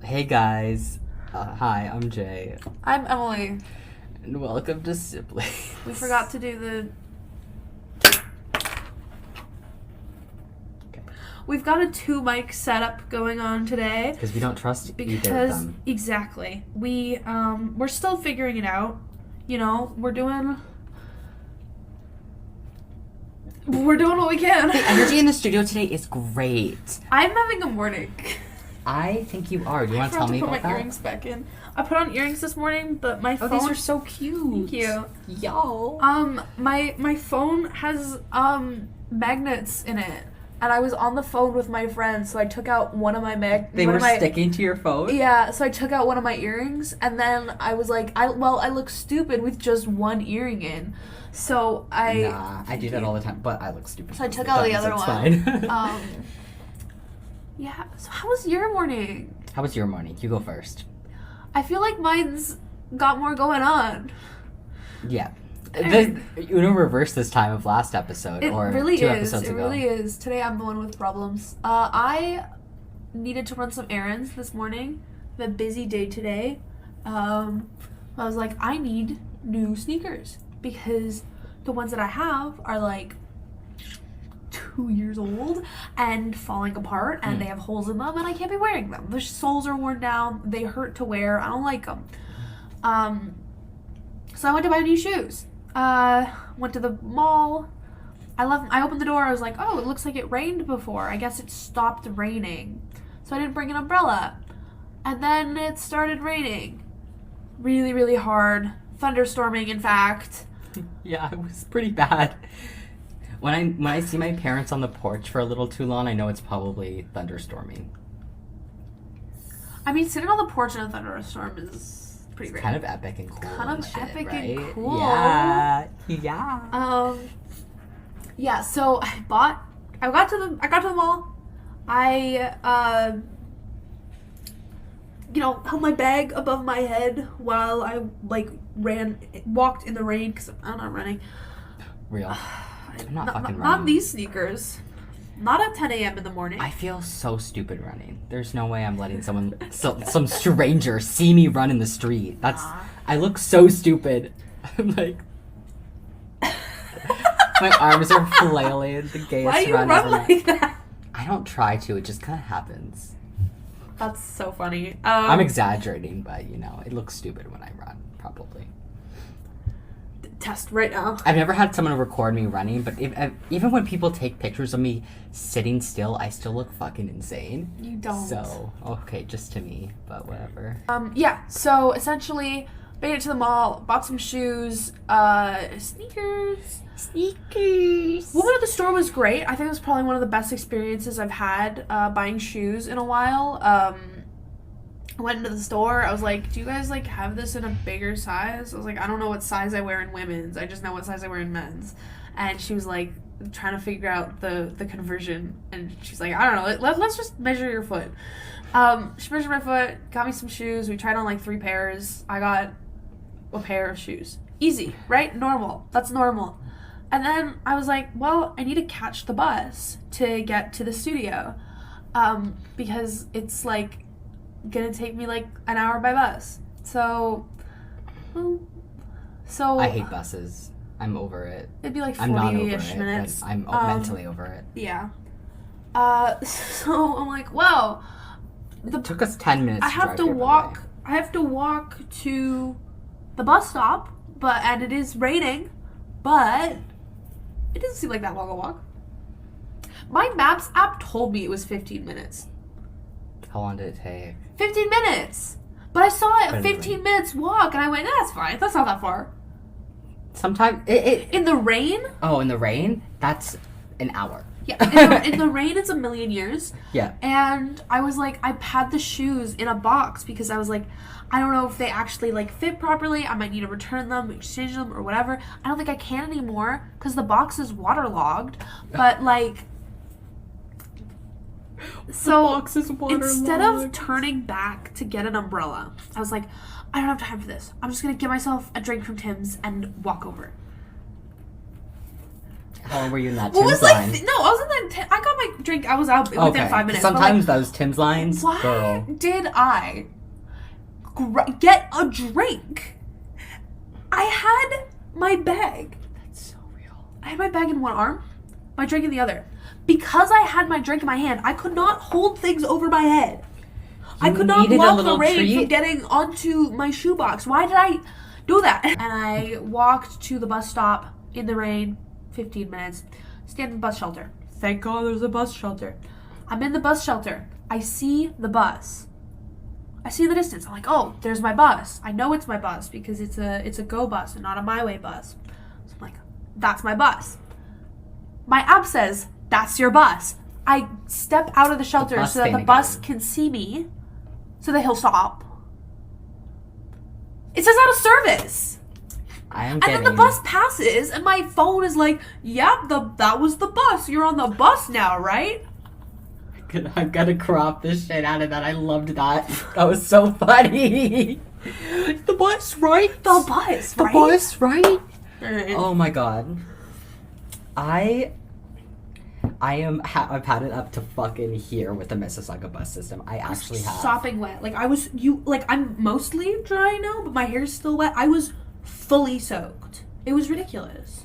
Hey guys. Hi, I'm Jay. I'm Emily. And welcome to Siblings. We forgot to do the... Okay. We've got a 2-mic setup going on today. Because we don't trust either of them. Exactly. We're still figuring it out. You know, we're doing what we can. The energy in the studio today is great. I'm having a morning. I think you are. Do you want to tell me about I forgot to put my earrings back in. I put on earrings this morning, but my phone... Oh, these are so cute. Thank you. Yo. My phone has magnets in it, and I was on the phone with my friend, so I took out one of my They were sticking to your phone? Yeah, so I took out one of my earrings, and then I was like, I look stupid with just one earring in. So I do that all the time, but I look stupid. So I took out the other one. Fine. Yeah, so how was your morning? How was your morning? You go first. I feel like mine's got more going on. Yeah. Uno reversed this time of last episode, or really 2 is. episodes ago. It really is. Today I'm the one with problems. I needed to run some errands this morning. I have a busy day today. I was like, I need new sneakers because the ones that I have are like 2 years old and falling apart, and they have holes in them, and I can't be wearing them. The soles are worn down. They hurt to wear. I don't like them. So I went to buy new shoes. Went to the mall. I opened the door. I was like, oh, it looks like it rained before. I guess it stopped raining. So I didn't bring an umbrella. And then it started raining. Really, really hard. Thunderstorming, in fact. Yeah, it was pretty bad. When I see my parents on the porch for a little too long, I know it's probably thunderstorming. I mean, sitting on the porch in a thunderstorm is pretty great. Kind of epic and cool. And cool. Yeah. Yeah. Yeah, so I got to the mall. I held my bag above my head while I walked in the rain because I'm not running. Real. I'm not fucking running. Not these sneakers. Not at 10 a.m. in the morning. I feel so stupid running. There's no way I'm letting some stranger see me run in the street. I look so stupid. I'm like, my arms are flailing. The gayest Why do you run run ever. like that? I don't try to. It just kind of happens. That's so funny. I'm exaggerating, but it looks stupid when I run. Probably. Test right now. I've never had someone record me running, but even when people take pictures of me sitting still, I still look fucking insane. You don't. So, okay, just to me, but whatever. Yeah, so essentially, made it to the mall, bought some shoes, sneakers. Woman at the store was great. I think it was probably one of the best experiences I've had buying shoes in a while. I went into the store. I was like, do you guys have this in a bigger size? I was like, I don't know what size I wear in women's. I just know what size I wear in men's. And she was like trying to figure out the conversion. And she's like, I don't know. Let's just measure your foot. She measured my foot, got me some shoes. We tried on 3 pairs. I got a pair of shoes. Easy, right? Normal. That's normal. And then I was like, well, I need to catch the bus to get to the studio. Because it's gonna take me an hour by bus. So I hate buses. I'm over it. It'd be 40-ish I'm not over it, minutes. But I'm mentally over it. Yeah. So I'm like, well, It took us 10 minutes. I have to walk to the bus stop, and it is raining, but it doesn't seem like that long a walk. My Maps app told me it was 15 minutes. How long did it take? 15 minutes! But I saw it a 15 minutes walk, and I went, that's fine. That's not that far. Sometimes in the rain? Oh, in the rain? That's an hour. Yeah, in the rain, it's a million years. Yeah. And I was like, I had the shoes in a box because I was like, I don't know if they actually fit properly. I might need to return them, exchange them, or whatever. I don't think I can anymore because the box is waterlogged. But so instead of turning back to get an umbrella, I was like, I don't have time for this. I'm just gonna get myself a drink from Tim's and walk over. How long were you in that What Tim's was line? like? No, I was in that. I got my drink. I was out within 5 minutes. Sometimes those Tim's lines, why girl. did I get a drink? I had my bag. That's so real. I had my bag in one arm, my drink in the other. Because I had my drink in my hand, I could not hold things over my head. I could not block the rain from getting onto my shoebox. Why did I do that? And I walked to the bus stop in the rain, 15 minutes, stand in the bus shelter. Thank God there's a bus shelter. I'm in the bus shelter. I see the bus. I see the distance. I'm like, oh, there's my bus. I know it's my bus because it's a go bus and not a my way bus. So I'm like, that's my bus. My app says, that's your bus. I step out of the shelter so that the bus can see me so that he'll stop. It says out of service. And then the bus passes and my phone is like, yep, that was the bus. You're on the bus now, right? I'm gonna crop this shit out of that. I loved that. That was so funny. The bus, right? The bus, right? The bus, right? Right. Oh my god. I've had it up to fucking here with the Mississauga bus system. I actually have. Sopping wet. I'm mostly dry now, but my hair's still wet. I was fully soaked. It was ridiculous.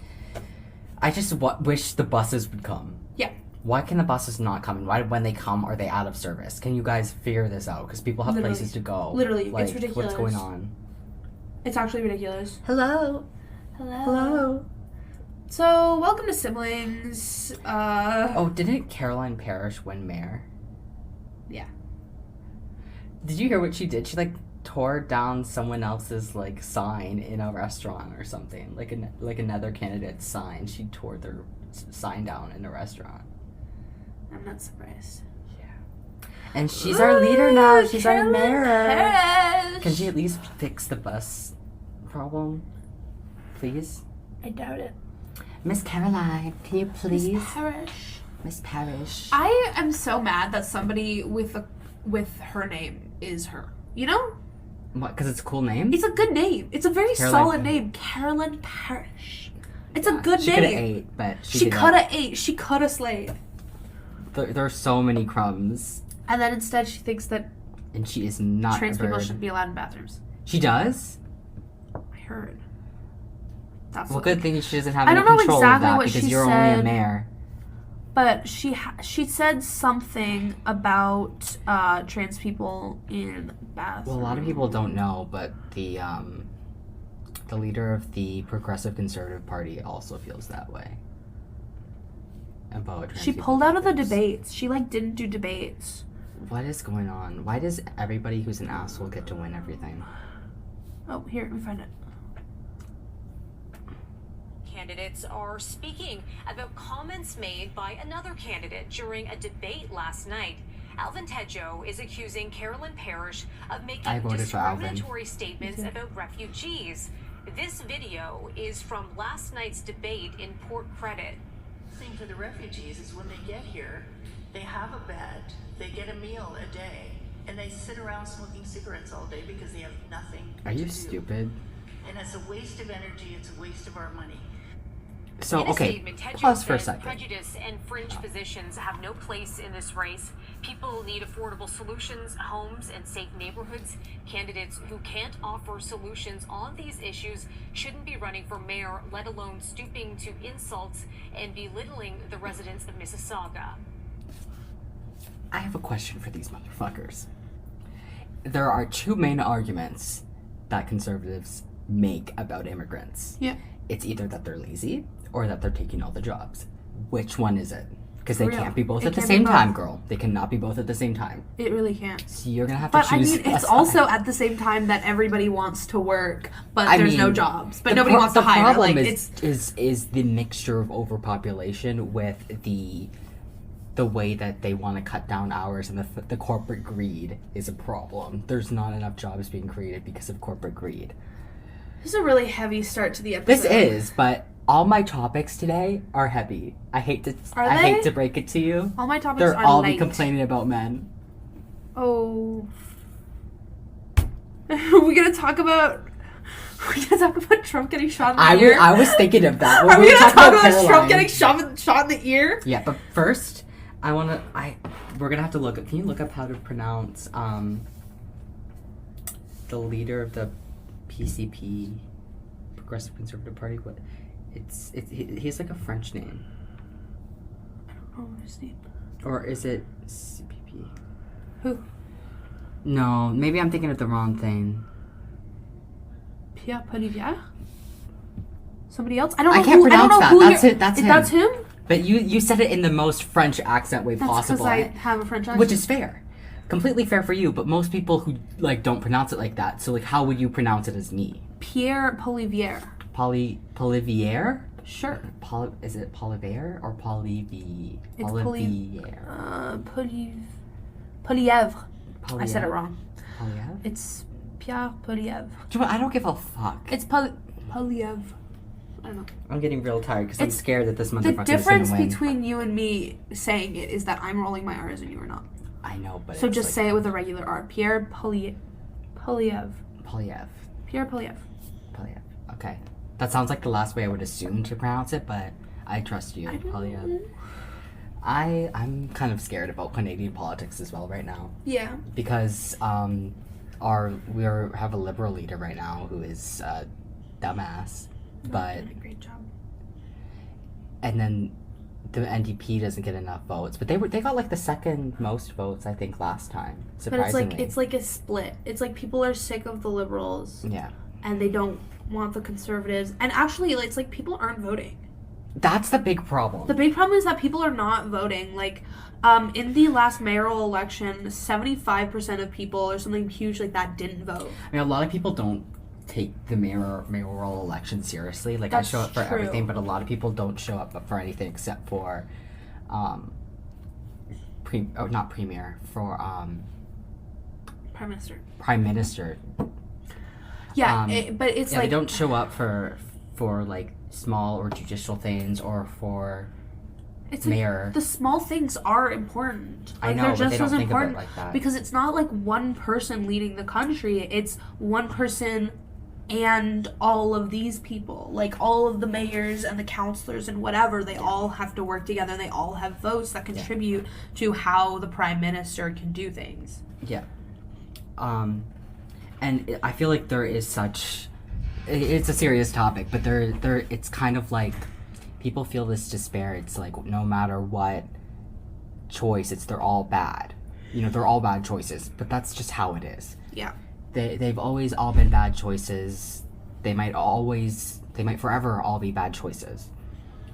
I just wish the buses would come. Yeah. Why can the buses not come? And why, when they come, are they out of service? Can you guys figure this out? Because people have places to go. Literally, it's ridiculous. What's going on? It's actually ridiculous. Hello. So, welcome to Siblings. Oh, didn't Caroline Parrish win mayor? Yeah. Did you hear what she did? She, tore down someone else's, sign in a restaurant or something. Like another candidate's sign. She tore their sign down in a restaurant. I'm not surprised. Yeah. And she's our leader now. She's our mayor. Parrish. Can she at least fix the bus problem? Please? I doubt it. Miss Caroline, can you please? Miss Parrish. Miss Parrish. I am so mad that somebody with her name is her. You know? What, because it's a cool name? It's a good name. It's a very solid name. Caroline Parrish. It's a good she name. She could have ate, but she could have ate. She could have slayed. There are so many crumbs. And then instead she thinks that and she is not trans people shouldn't be allowed in bathrooms. She does? I heard. That's well, good thing she doesn't have any control of that because you're only a mayor. But she said something about trans people in bathrooms. Well, a lot of people don't know, but the leader of the Progressive Conservative Party also feels that way about trans She people pulled out of the debates. She didn't do debates. What is going on? Why does everybody who's an asshole get to win everything? Oh, here, let me find it. Candidates are speaking about comments made by another candidate during a debate last night. Alvin Tedjo is accusing Caroline Parrish of making discriminatory statements about refugees. This video is from last night's debate in Port Credit. The thing for the refugees is when they get here, they have a bed, they get a meal a day, and they sit around smoking cigarettes all day because they have nothing to do. Are you stupid? And it's a waste of energy, it's a waste of our money. So, okay, pause for a second. Prejudice and fringe positions have no place in this race. People need affordable solutions, homes, and safe neighborhoods. Candidates who can't offer solutions on these issues shouldn't be running for mayor, let alone stooping to insults and belittling the residents of Mississauga. I have a question for these motherfuckers. There are two main arguments that conservatives make about immigrants. Yeah. It's either that they're lazy or that they're taking all the jobs. Which one is it? Because they can't be both at the same time, girl. They cannot be both at the same time. It really can't. So you're gonna have to choose. But it's also at the same time that everybody wants to work, but there's no jobs. But nobody wants to hire. The problem is the mixture of overpopulation with the way that they want to cut down hours, and the corporate greed is a problem. There's not enough jobs being created because of corporate greed. This is a really heavy start to the episode. This is, but all my topics today are heavy. I hate to break it to you. All my topics They're are all light. be complaining about men. Oh. We're gonna talk about We're gonna talk about Trump getting shot in the ear. I was thinking of that. Are we gonna talk about Caroline. Trump getting shot in the ear? Yeah, but first, we're gonna have to look up. Can you look up how to pronounce the leader of the PCP, Progressive Conservative Party? What? He has like a French name. I don't know his name. Or is it CPP? Who? No, maybe I'm thinking of the wrong thing. Pierre Poilievre? Somebody else? I don't know. I can't pronounce that. That's it. That's him. That's him? But you said it in the most French accent way possible. That's because I have a French accent. Which is fair. Completely fair for you, but most people who like don't pronounce it like that. So like how would you pronounce it as me? Pierre Poilievre. Poilievre? Sure. Is it Poilievre or Poilievre? It's Poilievre. Poilievre. I said it wrong. Poilievre? It's Pierre Poilievre. I don't give a fuck. It's Poilievre. I don't know. I'm getting real tired because I'm scared that this motherfucker The is going to difference win. between you and me saying it is that I'm rolling my R's and you are not. I know, but so it's just like, say it with a regular R. Pierre Poilievre. Poilievre. Pierre Poilievre. Poilievre. Okay. That sounds like the last way I would assume to pronounce it, but I trust you, Poilievre. I'm kind of scared about Canadian politics as well right now. Yeah. Because we have a Liberal leader right now who is dumbass, but Doing a great job. and then the NDP doesn't get enough votes, but they got like the second most votes I think last time. Surprisingly, But it's like a split. It's like people are sick of the Liberals. Yeah. And they don't want the Conservatives. And actually, it's like people aren't voting. That's the big problem. The big problem is that people are not voting. Like, in the last mayoral election, 75% of people or something huge like that didn't vote. I mean, a lot of people don't take the mayoral election seriously. Like, That's I show up for true. everything, but a lot of people don't show up for anything except for, not premier, for Prime Minister. prime minister. Yeah, but it's Yeah, like they don't show up for like small or judicial things or for it's mayor. Like, the small things are important. I Like, know, they're but just they don't as think of it important like that. because it's not like one person leading the country. It's one person and all of these people, like all of the mayors and the councillors and whatever, they all have to work together and they all have votes that contribute to how the prime minister can do things. Yeah. And I feel like there is such... It's a serious topic, but there it's kind of like people feel this despair. It's like no matter what choice, they're all bad. You know, they're all bad choices, but that's just how it is. Yeah. They've always all been bad choices. They might forever all be bad choices.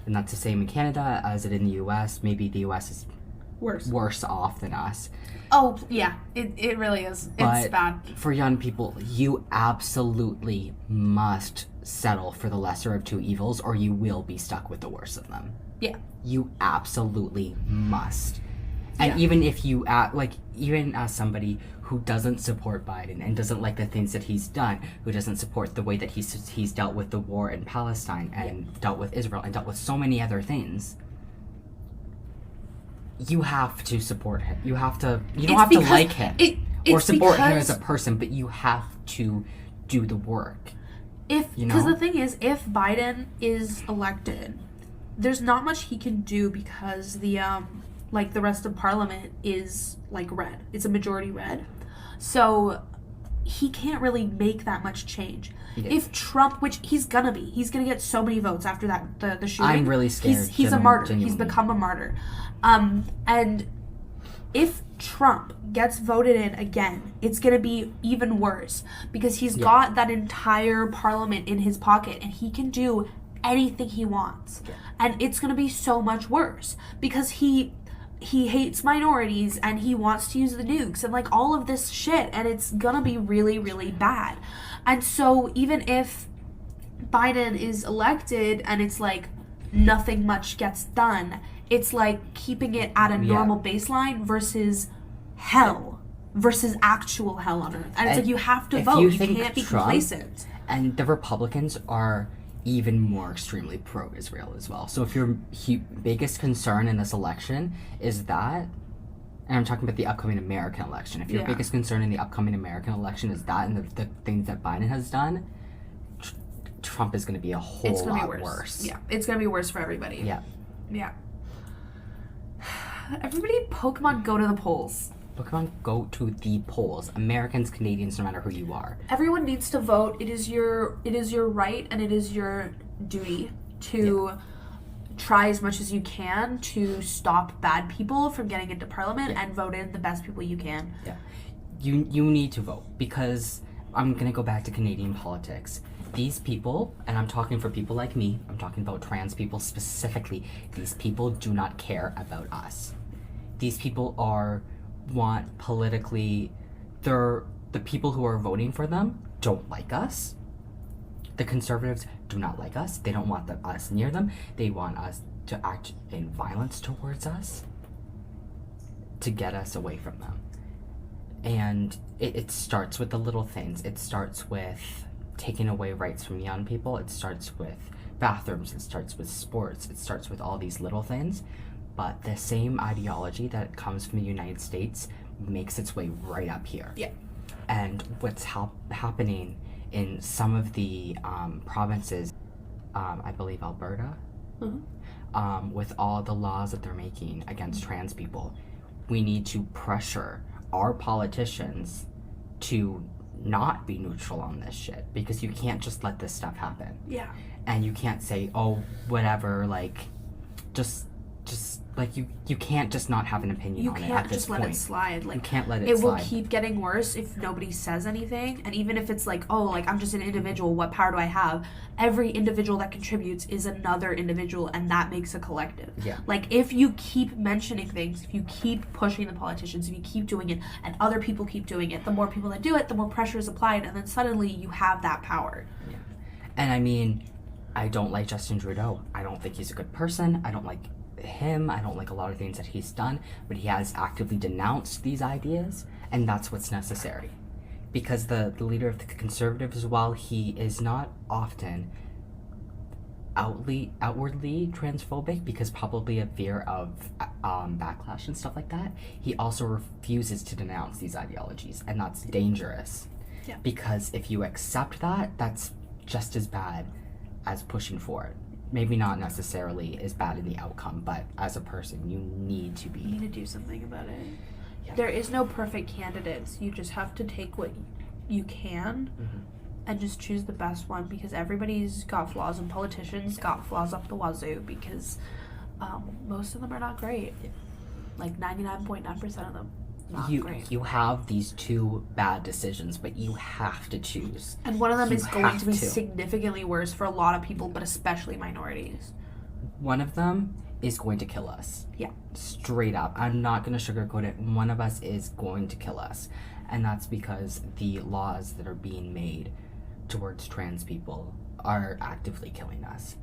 And that's the same in Canada as it in the US. Maybe the US is worse off than us. Oh, yeah. It really is. But it's bad. for young people, you absolutely must settle for the lesser of two evils or you will be stuck with the worst of them. Yeah. You absolutely must. And Yeah. even if you, even as somebody who doesn't support Biden and doesn't like the things that he's done, who doesn't support the way that he's dealt with the war in Palestine and dealt with Israel and dealt with so many other things, you have to support him. You don't have to like him or support him as a person, but you have to do the work. Because the thing is, if Biden is elected, there's not much he can do because the rest of Parliament is red. It's a majority red, so he can't really make that much change. If Trump, which he's gonna get so many votes after that the shooting. I'm really scared. He's a martyr. Genuinely. He's become a martyr. And if Trump gets voted in again, it's gonna be even worse because he's got that entire Parliament in his pocket and he can do anything he wants, and it's gonna be so much worse because he hates minorities and he wants to use the nukes and all of this shit, and it's gonna be really, really bad. And so even if Biden is elected and it's nothing much gets done, it's keeping it at a normal baseline versus hell, versus actual hell on earth. And it's you have to vote. You can't be complacent. And the Republicans are even more extremely pro-Israel as well. So if your biggest concern in this election is that, and I'm talking about the upcoming American election, if your biggest concern in the upcoming American election is that and the things that Biden has done, Trump is going to be a whole It's gonna lot be worse. Yeah, it's gonna be worse for everybody. Yeah. Yeah. Everybody, Pokemon, go to the polls. Pokemon, go to the polls. Americans, Canadians, no matter who you are. Everyone needs to vote. It is your right and it is your duty to try as much as you can to stop bad people from getting into Parliament and vote in the best people you can. Yeah. You need to vote, because I'm going to go back to Canadian politics. These people, and I'm talking for people like me, I'm talking about trans people specifically, these people do not care about us. These people want politically, the people who are voting for them don't like us. The Conservatives do not like us. They don't want us near them. They want us to act in violence towards us to get us away from them. And it starts with the little things. It starts with taking away rights from young people. It starts with bathrooms. It starts with sports. It starts with all these little things. But the same ideology that comes from the United States makes its way right up here. Yeah. And what's happening in some of the provinces, I believe Alberta, with all the laws that they're making against trans people, we need to pressure our politicians to not be neutral on this shit, because you can't just let this stuff happen. Yeah. And you can't say, oh, whatever, like, just like you can't just not have an opinion on it at this point. You can't just let it slide. Like, you can't let it slide. It will slide. keep getting worse if nobody says anything. And even if it's like, oh, like, I'm just an individual, what power do I have? Every individual that contributes is another individual, and that makes a collective. Yeah. Like, if you keep mentioning things, if you keep pushing the politicians, if you keep doing it, and other people keep doing it, the more people that do it, the more pressure is applied, and then suddenly you have that power. Yeah. And I mean, I don't like Justin Trudeau. I don't think he's a good person. I don't like him. I don't like a lot of things that he's done, but he has actively denounced these ideas, and that's what's necessary. Because the leader of the Conservatives, while he is not often outwardly transphobic, because probably a fear of backlash and stuff like that, he also refuses to denounce these ideologies, and that's dangerous. Yeah. Because if you accept that, that's just as bad as pushing for it. Maybe not necessarily as bad in the outcome, but as a person, you need to be. You need to do something about it. Yeah. There is no perfect candidates. You just have to take what you can and just choose the best one, because everybody's got flaws, and politicians got flaws up the wazoo, because most of them are not great. Like 99.9% of them. Not great. You have these two bad decisions, but you have to choose. And one of them You is going have to be to. significantly worse for a lot of people, but especially minorities. One of them is going to kill us. Yeah. Straight up. I'm not going to sugarcoat it. One of us is going to kill us. And that's because the laws that are being made towards trans people are actively killing us.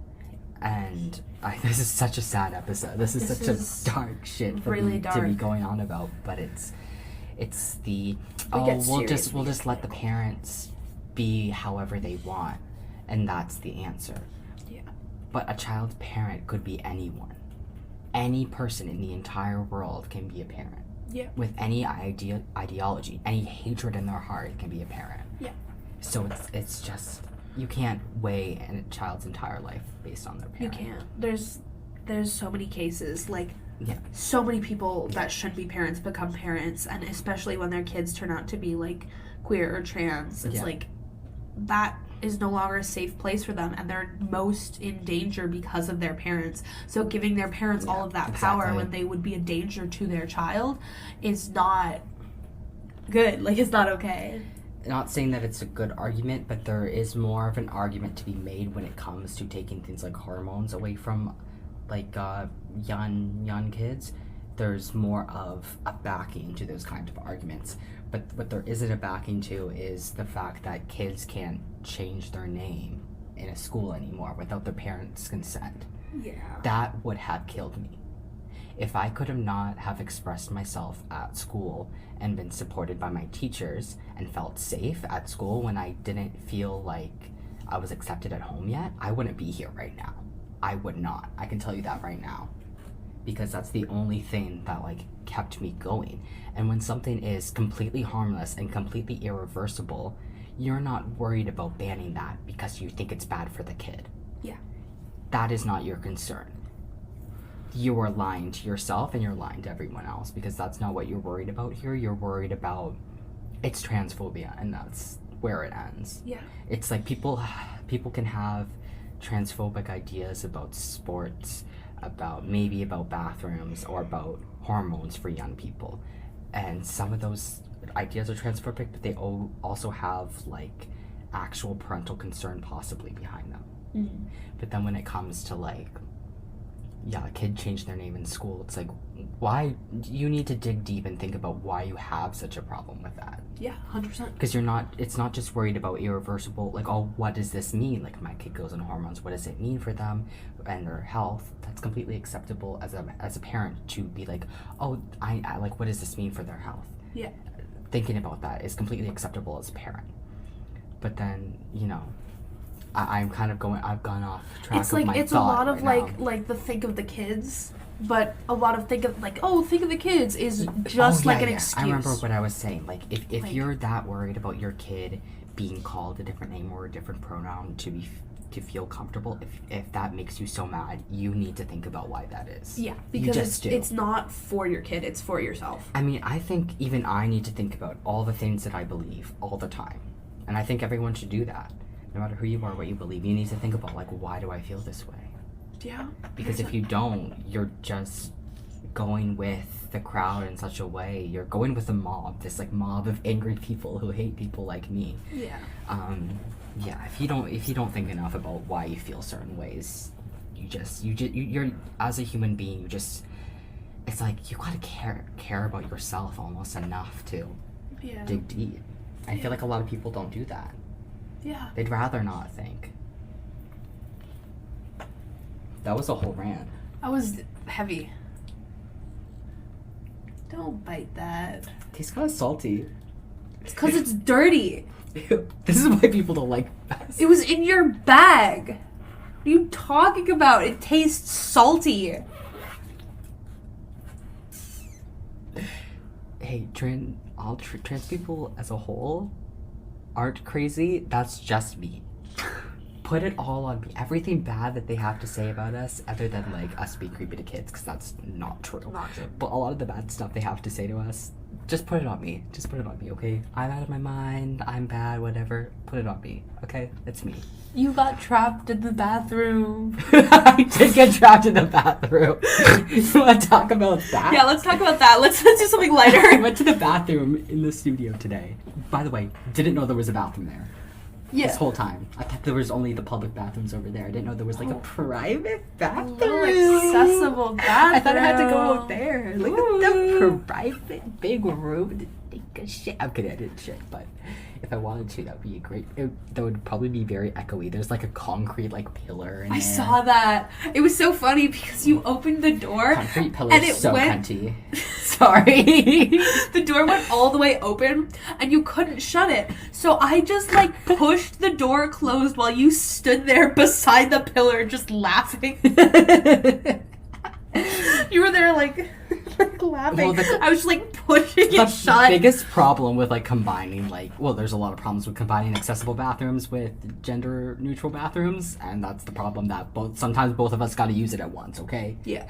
And this is such a sad episode. This is such a dark shit for really me dark. to be going on about. But it's the we'll just let the parents be however they want, and that's the answer. Yeah. But a child's parent could be anyone. Any person in the entire world can be a parent. Yeah. With any ideology, any hatred in their heart can be a parent. Yeah. So it's just, you can't weigh a child's entire life based on their parent. You can't. There's so many cases, like, Yeah. so many people that should be parents become parents, and especially when their kids turn out to be, like, queer or trans. It's like, that is no longer a safe place for them, and they're most in danger because of their parents. So giving their parents all of that power when they would be a danger to their child is not good. Like, it's not okay. Not saying that it's a good argument, but there is more of an argument to be made when it comes to taking things like hormones away from, like, young kids. There's more of a backing to those kind of arguments. But what there isn't a backing to is the fact that kids can't change their name in a school anymore without their parents' consent. Yeah. That would have killed me. If I could have not have expressed myself at school and been supported by my teachers and felt safe at school when I didn't feel like I was accepted at home yet, I wouldn't be here right now. I would not. I can tell you that right now. Because that's the only thing that, like, kept me going. And when something is completely harmless and completely irreversible, you're not worried about banning that because you think it's bad for the kid. Yeah. That is not your concern. You are lying to yourself and you're lying to everyone else, because that's not what you're worried about here. You're worried about it's transphobia, and that's where it ends. Yeah. It's like people can have transphobic ideas about sports, about bathrooms, or about hormones for young people. And some of those ideas are transphobic, but they also have like actual parental concern possibly behind them. Mm-hmm. But then when it comes to like, a kid changed their name in school, it's like, why? You need to dig deep and think about why you have such a problem with that. Yeah, 100%. Because it's not just worried about irreversible, like, oh, what does this mean? Like, my kid goes on hormones, what does it mean for them and their health? That's completely acceptable as a parent to be like, oh, I like, what does this mean for their health? Yeah. Thinking about that is completely acceptable as a parent. But then, I'm kind of I've gone off track It's of like, my it's a thought lot of right now. like the think of the kids, but a lot of think of the kids is just an excuse. I remember what I was saying. Like, if Like- you're that worried about your kid being called a different name or a different pronoun to feel comfortable, if that makes you so mad, you need to think about why that is. Yeah, You because just do. it's not for your kid, it's for yourself. I mean, I think even I need to think about all the things that I believe all the time. And I think everyone should do that. No matter who you are, what you believe, you need to think about, like, why do I feel this way? Yeah. Because if you don't, you're just going with the crowd in such a way. You're going with a mob, this, like, mob of angry people who hate people like me. Yeah. If you don't think enough about why you feel certain ways, you're as a human being, it's like you gotta care about yourself almost enough to Yeah. dig deep. I feel like a lot of people don't do that. Yeah. They'd rather not think. That was a whole rant. That was heavy. Don't bite that. Tastes kind of salty. It's because it's dirty. This is why people don't like us. It was in your bag. What are you talking about? It tastes salty. Hey, trans people as a whole aren't crazy. That's just me. Put it all on me. Everything bad that they have to say about us, other than like us being creepy to kids, because that's not true. Not true. But a lot of the bad stuff they have to say to us, just put it on me. Just put it on me, okay? I'm out of my mind. I'm bad. Whatever. Put it on me, okay? It's me. You got trapped in the bathroom. I did get trapped in the bathroom. You want to talk about that? Yeah, let's talk about that. Let's do something I lighter. went to the bathroom in the studio today. By the way, didn't know there was a bathroom there. Yeah. This whole time. I thought there was only the public bathrooms over there. I didn't know there was like a private A bathroom. little accessible bathroom. I thought I had to go out there. Look at the private big room to take a shit. I'm kidding, I didn't shit, but if I wanted to, that would be a great. That would probably be very echoey. There's like a concrete like pillar. In I there. saw that. It was so funny because you opened the door Concrete pillar and is it so went. cunty. Sorry. The door went all the way open and you couldn't shut it. So I just like pushed the door closed while you stood there beside the pillar just laughing. You were there like laughing. Well, I was just like pushing it The shut. biggest problem with like combining there's a lot of problems with combining accessible bathrooms with gender neutral bathrooms, and that's the problem that sometimes both of us got to use it at once, okay? Yeah.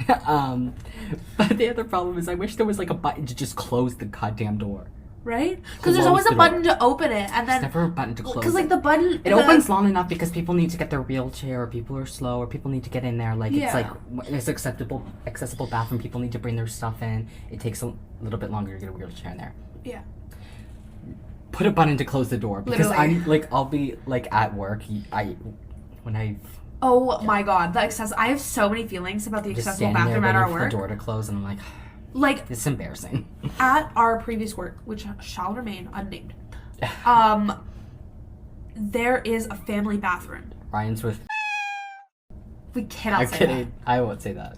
But the other problem is I wish there was like a button to just close the goddamn door. Right? Because there's Close always the a door. button to open it, and There's then never a button to close because like the button it opens long enough because people need to get their wheelchair, or people are slow, or people need to get in there. Like Yeah. it's like it's accessible bathroom. People need to bring their stuff in. It takes a little bit longer to get a wheelchair in there. Yeah. Put a button to close the door because Literally. I'm like I'll be like at work. Oh my god, I have so many feelings about the Just accessible standing there bathroom at waiting our for work. the door to close, and I'm like, Like it's embarrassing. at our previous work, which shall remain unnamed, there is a family bathroom. Ryan's with. We cannot I'm say kidding. I won't say that.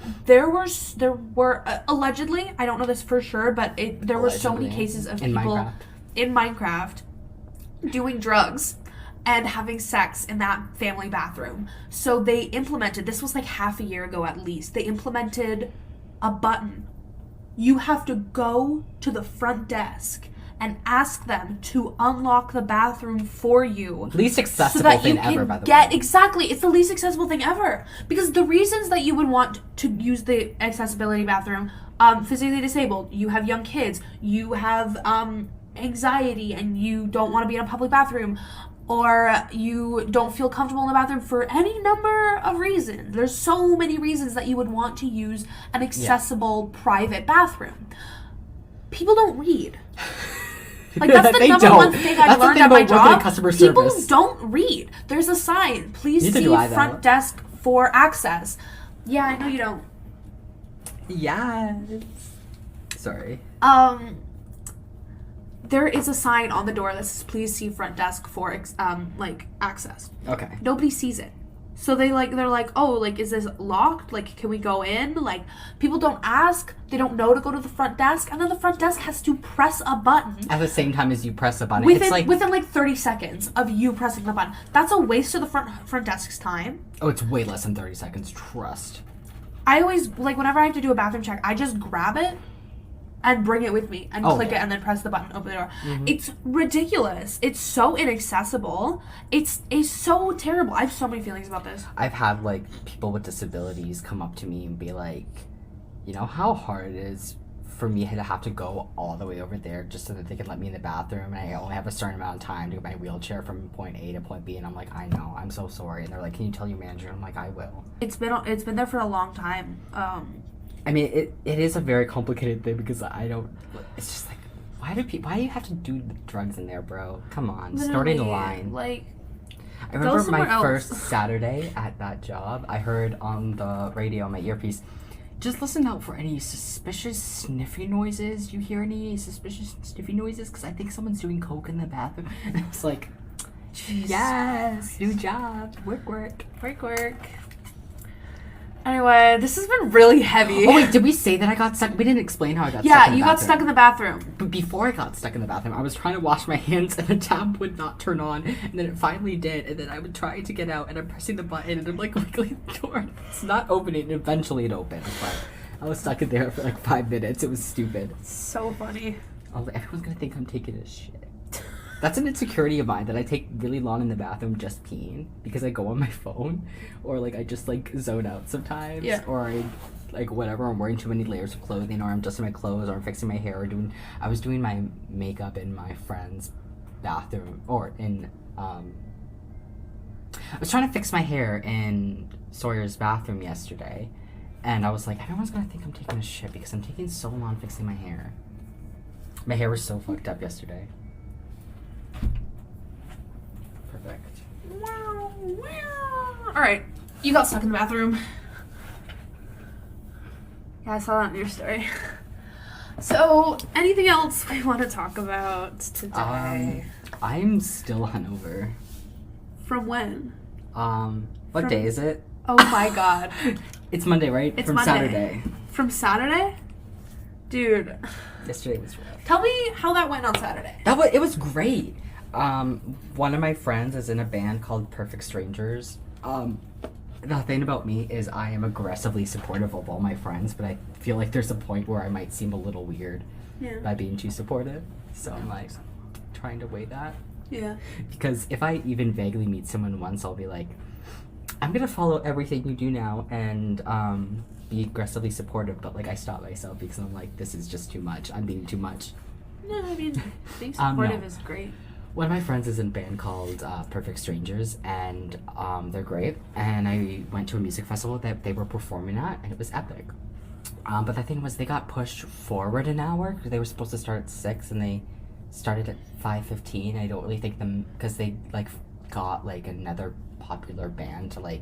that. There were allegedly, I don't know this for sure, but there were so many Allegedly. cases of In people Minecraft. in Minecraft doing drugs and having sex in that family bathroom. So they implemented, this was like half a year ago at least, they implemented a button. You have to go to the front desk and ask them to unlock the bathroom for you. Least accessible thing ever, by the way. Exactly. It's the least accessible thing ever. Because the reasons that you would want to use the accessibility bathroom, physically disabled, you have young kids, you have anxiety and you don't want to be in a public bathroom, or you don't feel comfortable in the bathroom for any number of reasons. There's so many reasons that you would want to use an accessible private bathroom. People don't read. Like, that's the number one thing I've learned at my job. People don't read. There's a sign. Please see front desk for access. Yeah, I know you don't. Yes. Sorry. There is a sign on the door that says, please see front desk for, access. Okay. Nobody sees it. So they're like, oh, like, is this locked? Like, can we go in? Like, people don't ask. They don't know to go to the front desk. And then the front desk has to press a button. At the same time as you press a button. Within 30 seconds of you pressing the button. That's a waste of the front desk's time. Oh, it's way less than 30 seconds. Trust. I always, whenever I have to do a bathroom check, I just grab it and bring it with me and click it and then press the button, open the door. Mm-hmm. It's ridiculous. It's so inaccessible. It's so terrible. I have so many feelings about this. I've had people with disabilities come up to me and be like, you know how hard it is for me to have to go all the way over there just so that they can let me in the bathroom, and I only have a certain amount of time to get my wheelchair from point A to point B, and I'm like, I know, I'm so sorry. And they're like, can you tell your manager? I'm like, I will. It's been there for a long time. I mean, it is a very complicated thing because it's just like, why do you have to do the drugs in there, bro? Come on, starting the line. I remember my first Saturday at that job, I heard on the radio, on my earpiece, just listen out for any suspicious sniffy noises. You hear any suspicious sniffy noises? Because I think someone's doing coke in the bathroom. And I was like, jeez. Yes, new job, work. Anyway, this has been really heavy. Oh wait, did we say that I got stuck? We didn't explain how I got stuck in the bathroom. Yeah, you got stuck in the bathroom. But before I got stuck in the bathroom, I was trying to wash my hands and the tap would not turn on. And then it finally did. And then I would try to get out and I'm pressing the button and I'm wiggling the door. It's not opening. And eventually it opened. But I was stuck in there for 5 minutes. It was stupid. So funny. I was like, everyone's going to think I'm taking a shit. That's an insecurity of mine, that I take really long in the bathroom just peeing because I go on my phone, or I just zone out sometimes, or I whatever, I'm wearing too many layers of clothing, or I'm just in my clothes, or I'm fixing my hair, or I was doing my makeup in my friend's bathroom, or in I was trying to fix my hair in Sawyer's bathroom yesterday, and I was like, everyone's gonna think I'm taking a shit because I'm taking so long fixing my hair. My hair was so fucked up yesterday. Perfect. Wow. Alright, you got stuck in the bathroom. Yeah, I saw that in your story. So, anything else we want to talk about today? I'm still hungover. From when? What day is it? Oh my god. It's Monday, right? It's From Monday. Saturday. From Saturday? Dude. Yesterday was rough. Tell me how that went on Saturday. It was great. One of my friends is in a band called Perfect Strangers. The thing about me is I am aggressively supportive of all my friends, but I feel like there's a point where I might seem a little weird by being too supportive. So I'm trying to weigh that. Yeah. Because if I even vaguely meet someone once, I'll be like, I'm gonna follow everything you do now and be aggressively supportive, but I stop myself because I'm like, this is just too much. I'm being too much. No, I mean, being supportive is great. One of my friends is in a band called Perfect Strangers, and they're great. And I went to a music festival that they were performing at, and it was epic. But the thing was, they got pushed forward an hour because they were supposed to start at 6, and they started at 5:15. I don't really think them, because they got another popular band to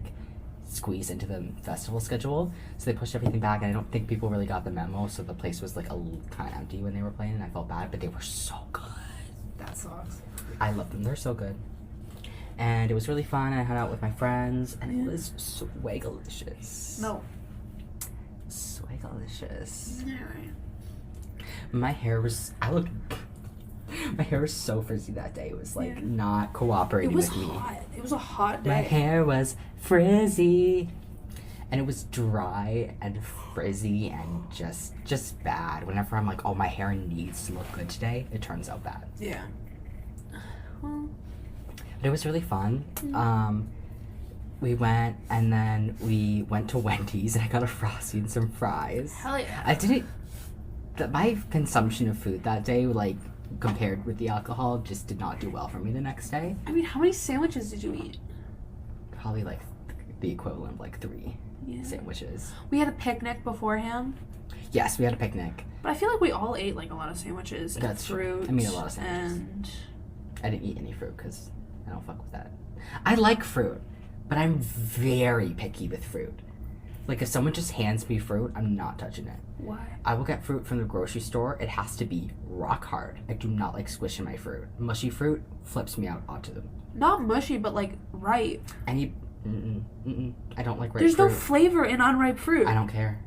squeeze into the festival schedule, so they pushed everything back, and I don't think people really got the memo, so the place was a little kind of empty when they were playing, and I felt bad, but they were so good. That sucks. I love them. They're so good. And it was really fun. I hung out with my friends, and it was Swagalicious. No. Swagalicious. Alright. My hair was so frizzy that day. It was not cooperating with me. It was hot. It was a hot day. My hair was frizzy. and it was dry and frizzy and just bad. Whenever I'm like, oh, my hair needs to look good today, it turns out bad. Yeah. Well, But it was really fun. We went, and then we went to Wendy's, and I got a Frosty and some fries. hell yeah. I didn't. My consumption of food that day, like compared with the alcohol, just did not do well for me the next day. I mean, how many sandwiches did you eat? Probably like the equivalent of like 3 Yeah. sandwiches. We had a picnic beforehand, Yes, we had a picnic. but I feel like we all ate like a lot of sandwiches and That's true. fruit. I mean, a lot of sandwiches. And I didn't eat any fruit because I don't fuck with that. I like fruit, but I'm very picky with fruit. Like if someone just hands me fruit, I'm not touching it. why? I will get fruit from the grocery store. It has to be rock hard. I do not like squishing my fruit. Mushy fruit flips me out onto them. Not mushy, but like ripe. I don't like ripe There's fruit. no flavor in unripe fruit. I don't care.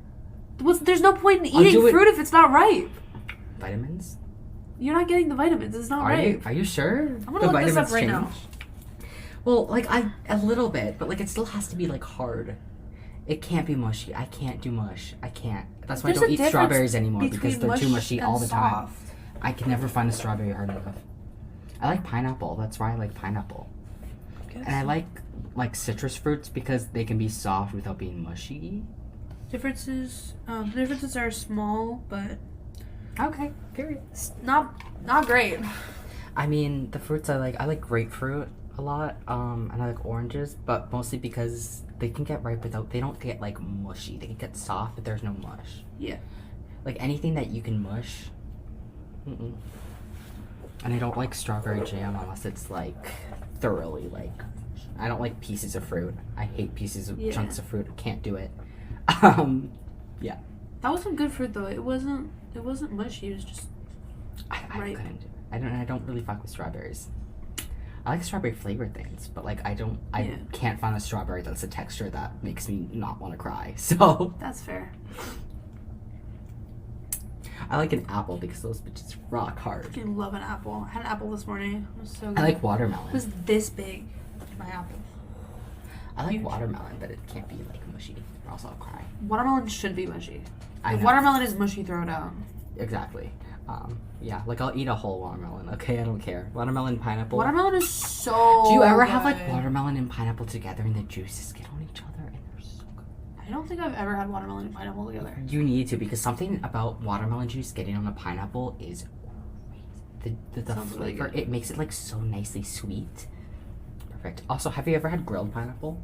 There's no point in I'll eating do it- fruit if it's not ripe. Vitamins? You're not getting the vitamins. It's not ripe. Are you sure? I'm gonna look this up right now. Well, like a little bit, but like it still has to be like hard. It can't be mushy. I can't do mush. I can't. That's why There's I don't a eat difference strawberries anymore because between they're too mush mushy and all the time. soft. I can never find a strawberry hard enough. I like pineapple. That's why I like pineapple. Guess. And I like citrus fruits because they can be soft without being mushy. Differences are small, but Okay, period. not great. I mean, the fruits I like grapefruit a lot, and I like oranges, but mostly because they can get ripe they don't get like mushy. They can get soft, but there's no mush. Yeah. Like anything that you can mush. Mm-mm. And I don't like strawberry jam unless it's like thoroughly like. I don't like pieces of fruit. I hate pieces of chunks of fruit. Can't do it. Yeah. That was some good fruit though. It wasn't mushy. It was just I Ripe. couldn't do it. I don't really fuck with strawberries. I like strawberry flavored things, but like I Yeah. can't find a strawberry that's a texture that makes me not want to cry. So that's fair. I like an apple because those bitches rock hard. I love an apple. I had an apple this morning. It was so good. I like It watermelon. was this big. My apple. I like huge. watermelon, but it can't be like mushy, or else I'll cry. Watermelon should be mushy. I If know. watermelon is mushy, throw it out. Exactly. Yeah, like I'll eat a whole watermelon. Okay, I don't care. Watermelon, pineapple. Watermelon is so Do you ever have like good. watermelon and pineapple together and the juices get on each other and they're so good? I don't think I've ever had watermelon and pineapple together. You need to because something about watermelon juice getting on a pineapple is crazy. The Sounds really flavor. good. It makes it like so nicely sweet. Perfect. Also, have you ever had grilled pineapple?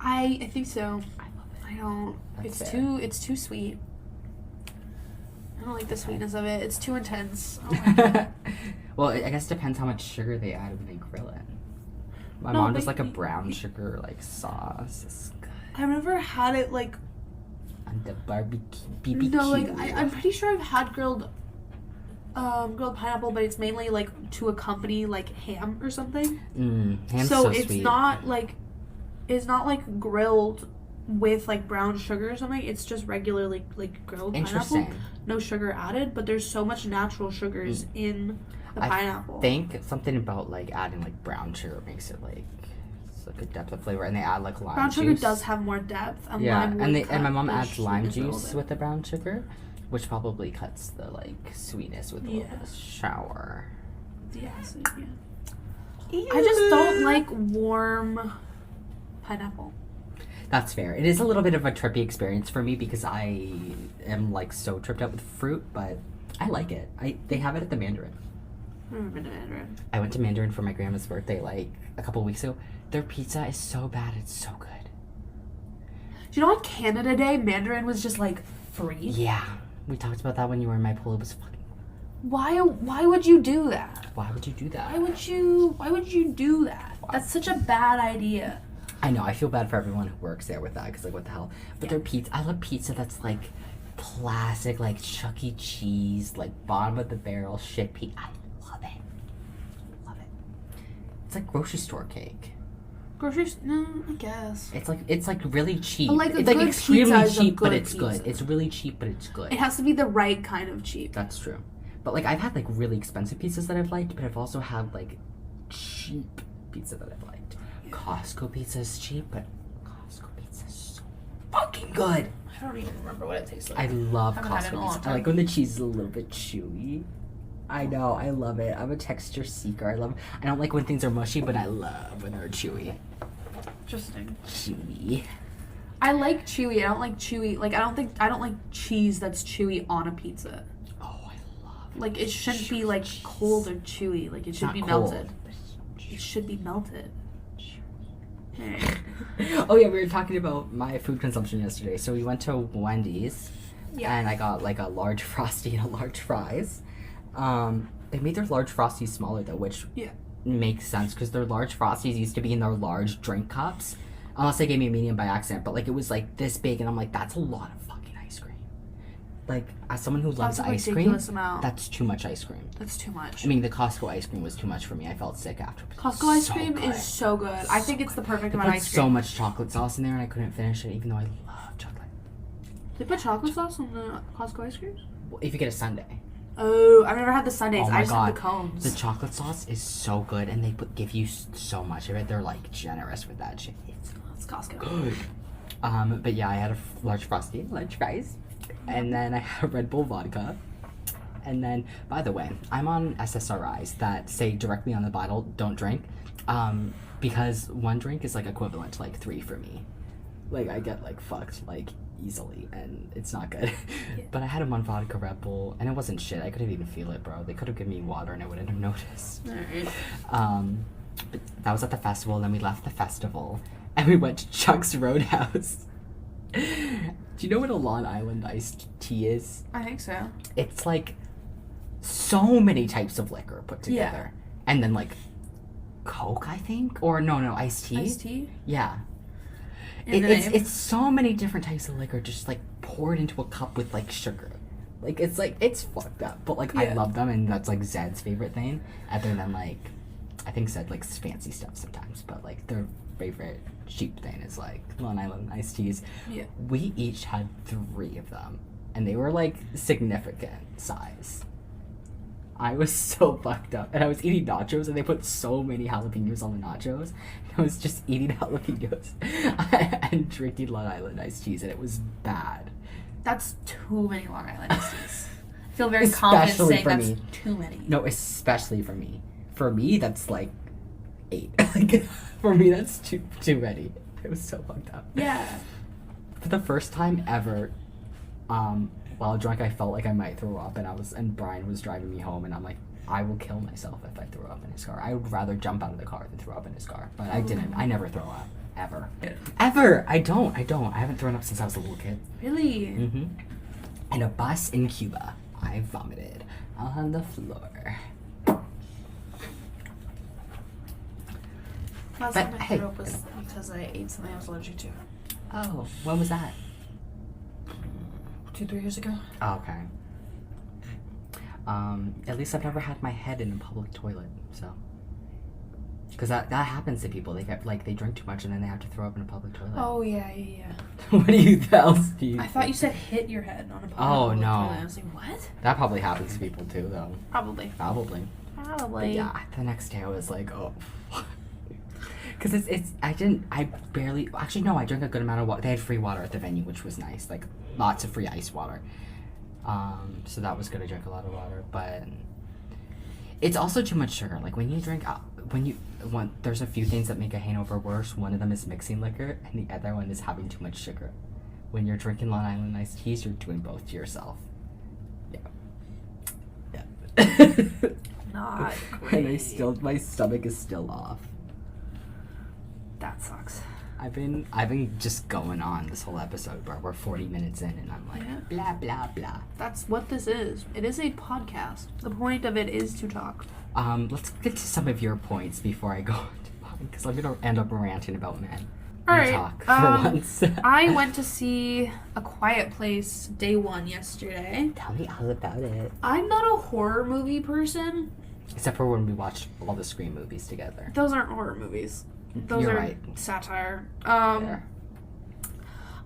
I think so. I love it. I don't. That's It's fair. too sweet. I don't like the sweetness of it. It's too intense. I don't like it. Well, I guess it depends how much sugar they add when they grill it. My No, mom does but like a you- brown sugar like sauce. It's good. I've never had it like. On the barbecue. BBQ. No, like I'm pretty sure I've had grilled pineapple, but it's mainly like to accompany like ham or something. Ham's So so it's sweet. not like grilled with like brown sugar or something. It's just regularly like grilled Interesting. pineapple, no sugar added. But there's so much natural sugars in the pineapple. I think something about like adding like brown sugar makes it like it's like a depth of flavor, and they add like lime brown juice. sugar does have more depth. And Yeah, lime would and cut my mom the adds lime sweetness a little juice bit. with the brown sugar, which probably cuts the like sweetness with a little bit of sour. the acid. Yeah. I just don't like warm pineapple. That's fair. It is a little bit of a trippy experience for me because I am like so tripped out with fruit, but I like it. They have it at the Mandarin. I've never been to Mandarin. I went to Mandarin for my grandma's birthday like a couple weeks ago. Their pizza is so bad, it's so good. Do you know on Canada Day, Mandarin was just like free? Yeah, we talked about that when you were in my pool. It was fucking. Why would you do that? Why would you do that? Why would you do that? That's such a bad idea. I know. I feel bad for everyone who works there with that because like what the hell? But their pizza, I love pizza that's like classic, like Chuck E. Cheese, like bottom of the barrel shit pizza. I love it. Love it. It's like grocery store cake. Groceries? No, I guess. It's like really cheap. But, like, a it's like good extremely pizza is a cheap, but good it's good. pizza. It's really cheap, but it's good. It has to be the right kind of cheap. That's true. But like I've had like really expensive pizzas that I've liked, but I've also had like cheap pizza that I've liked. Costco pizza is cheap, but Costco pizza is fucking good. I don't even remember what it tastes like. I love Haven't had it in a long Costco. I time. like when the cheese is a little bit chewy. I know, I love it. I'm a texture seeker. I don't like when things are mushy, but I love when they're chewy. Interesting. Chewy. I like chewy. I don't like chewy. Like, I don't like cheese that's chewy on a pizza. Oh, I love Like, it shouldn't be, like, cold or chewy. Like, it should Not be cold. melted. It should be melted. Hey. Oh yeah, we were talking about my food consumption yesterday. So we went to Wendy's, Yeah. and I got like a large frosty and a large fries. They made their large frosties smaller though, which Yeah. makes sense because their large frosties used to be in their large drink cups. Unless they gave me a medium by accident, but like it was like this big, and I'm like, that's a lot of fucking ice cream. Like as someone who loves That's a ice cream, ridiculous amount. that's too much ice cream. That's too much. I mean, the Costco ice cream was too much for me. I felt sick after. Costco ice So cream good. is so good. I think it's the perfect They amount of put ice so cream. much chocolate sauce in there, and I couldn't finish it, even though I love chocolate. They put chocolate sauce on the Costco ice creams? Well, if you get a sundae. Oh, I've never had the sundaes. Oh I my just have god, the cones. the chocolate sauce is so good, and they give you so much of it. They're like generous with that shit. It's Costco. Good. But yeah, I had a large frosty, large fries, and then I had a Red Bull vodka. And then, by the way, I'm on SSRIs that say directly on the bottle, "Don't drink," because one drink is like equivalent to like 3 for me. Like I get like fucked like easily, and it's not good. Yeah. But I had a one vodka Red Bull, and it wasn't shit. I couldn't even feel it, bro. They could have given me water, and I wouldn't have noticed. Alright. But that was at the festival. Then we left the festival, and we went to Chuck's Roadhouse. Do you know what a Long Island iced tea is? I think so. It's like so many types of liquor put together, and then like Coke, I think, or no, iced tea. Iced tea? Yeah. In the name? It's so many different types of liquor just like poured into a cup with like sugar. Like it's fucked up, but like I Yeah. love them, and that's like Zed's favorite thing. Other than like, I think Zed likes fancy stuff sometimes, but like their favorite cheap thing is like Long Island iced teas. Yeah. We each had 3 of them, and they were like significant size. I was so fucked up, and I was eating nachos, and they put so many jalapenos on the nachos. I was just eating jalapenos and drinking Long Island iced teas, and it was bad. That's too many Long Island iced teas. I feel very confident Especially saying for that's me. too many. No, especially for me. For me, that's like 8. Like, for me, that's too many. It was so fucked up. Yeah. For the first time ever, while drunk, I felt like I might throw up, and Brian was driving me home, and I'm like, I will kill myself if I throw up in his car. I would rather jump out of the car than throw up in his car. But I didn't. I never throw up. Ever. Yeah. Ever! I don't. I haven't thrown up since I was a little kid. Really? Mm-hmm. In a bus in Cuba, I vomited on the floor. Last But, time I hey. threw up was because I ate something I was allergic to. Oh, when was that? 2-3 years ago. Oh, okay. At least I've never had my head in a public toilet, so. Because that happens to people. They get they drink too much and then they have to throw up in a public toilet. Oh, yeah. What else do you I thought you think? said hit your head on a public Oh, no. toilet. I was like, what? That probably happens to people too, though. Probably. Probably. Probably. Yeah, the next day I was like, oh. Because I drank a good amount of water. They had free water at the venue, which was nice. Like, lots of free ice water. So that was good. I drank a lot of water, but it's also too much sugar. Like, when you drink, there's a few things that make a hangover worse. One of them is mixing liquor, and the other one is having too much sugar. When you're drinking Long Island iced teas, you're doing both to yourself. Yeah. Not And great. my stomach is still off. That sucks. I've been just going on this whole episode, bro. We're 40 minutes in, and I'm like, Yeah. blah, blah, blah. That's what this is. It is a podcast. The point of it is to talk. Let's get to some of your points before I go on because I'm going to end up ranting about men. All You right. talk for once. I went to see A Quiet Place day 1 yesterday. Tell me all about it. I'm not a horror movie person. Except for when we watched all the Scream movies together. Those aren't horror movies. Those You're are right. satire. Fair.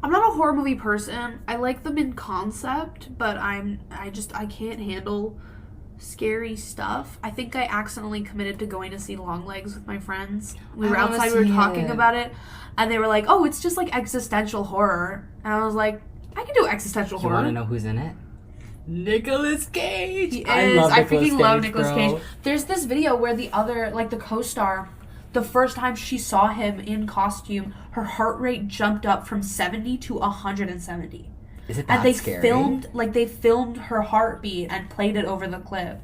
I'm not a horror movie person. I like them in concept, but I can't handle scary stuff. I think I accidentally committed to going to see Longlegs with my friends. We were I wanna outside, we were see talking it. about it, and they were like, "Oh, it's just like existential horror." And I was like, "I can do existential You horror." want to know who's in it? Nicolas Cage. He is. I freaking love Nicolas bro. Cage. There's this video where the other, like the co-star, the first time she saw him in costume, her heart rate jumped up from 70 to 170. Is it that And they scary? filmed her heartbeat and played it over the clip.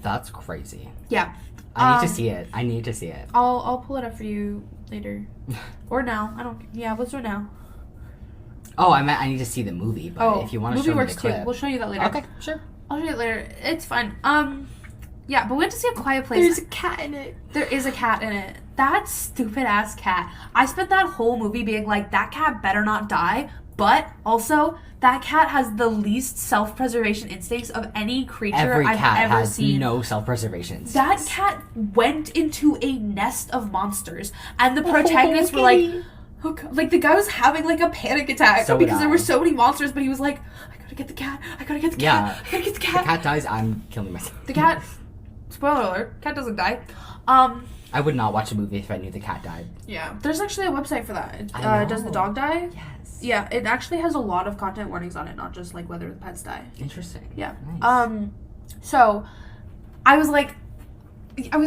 That's crazy. Yeah. I need to see it. I need to see it. I'll pull it up for you later. Or now. I don't. Yeah, let's do it now. Oh, I meant I need to see the movie. But if you want to movie show me works the clip, too. We'll show you that later. okay, sure. I'll show you it later. It's fine. Yeah, but we went to see A Quiet Place. a cat in it. There is a cat in it. That stupid ass cat. I spent that whole movie being like, that cat better not die. But also, that cat has the least self-preservation instincts of any creature Every I've cat ever has seen. no self-preservation. That cat went into a nest of monsters, and the protagonists were like, oh God. Like the guy was having like a panic attack So would because there I. were so many monsters, but he was like, I gotta get the cat, I gotta get the cat, I gotta get the The cat. cat dies, I'm killing myself. The cat, spoiler alert, cat doesn't die. I would not watch a movie if I knew the cat died. Yeah, there's actually a website for that. I Does the know. dog die? Yes. Yeah, it actually has a lot of content warnings on it, not just like whether the pets die. Interesting. Yeah. Nice. So I was like, I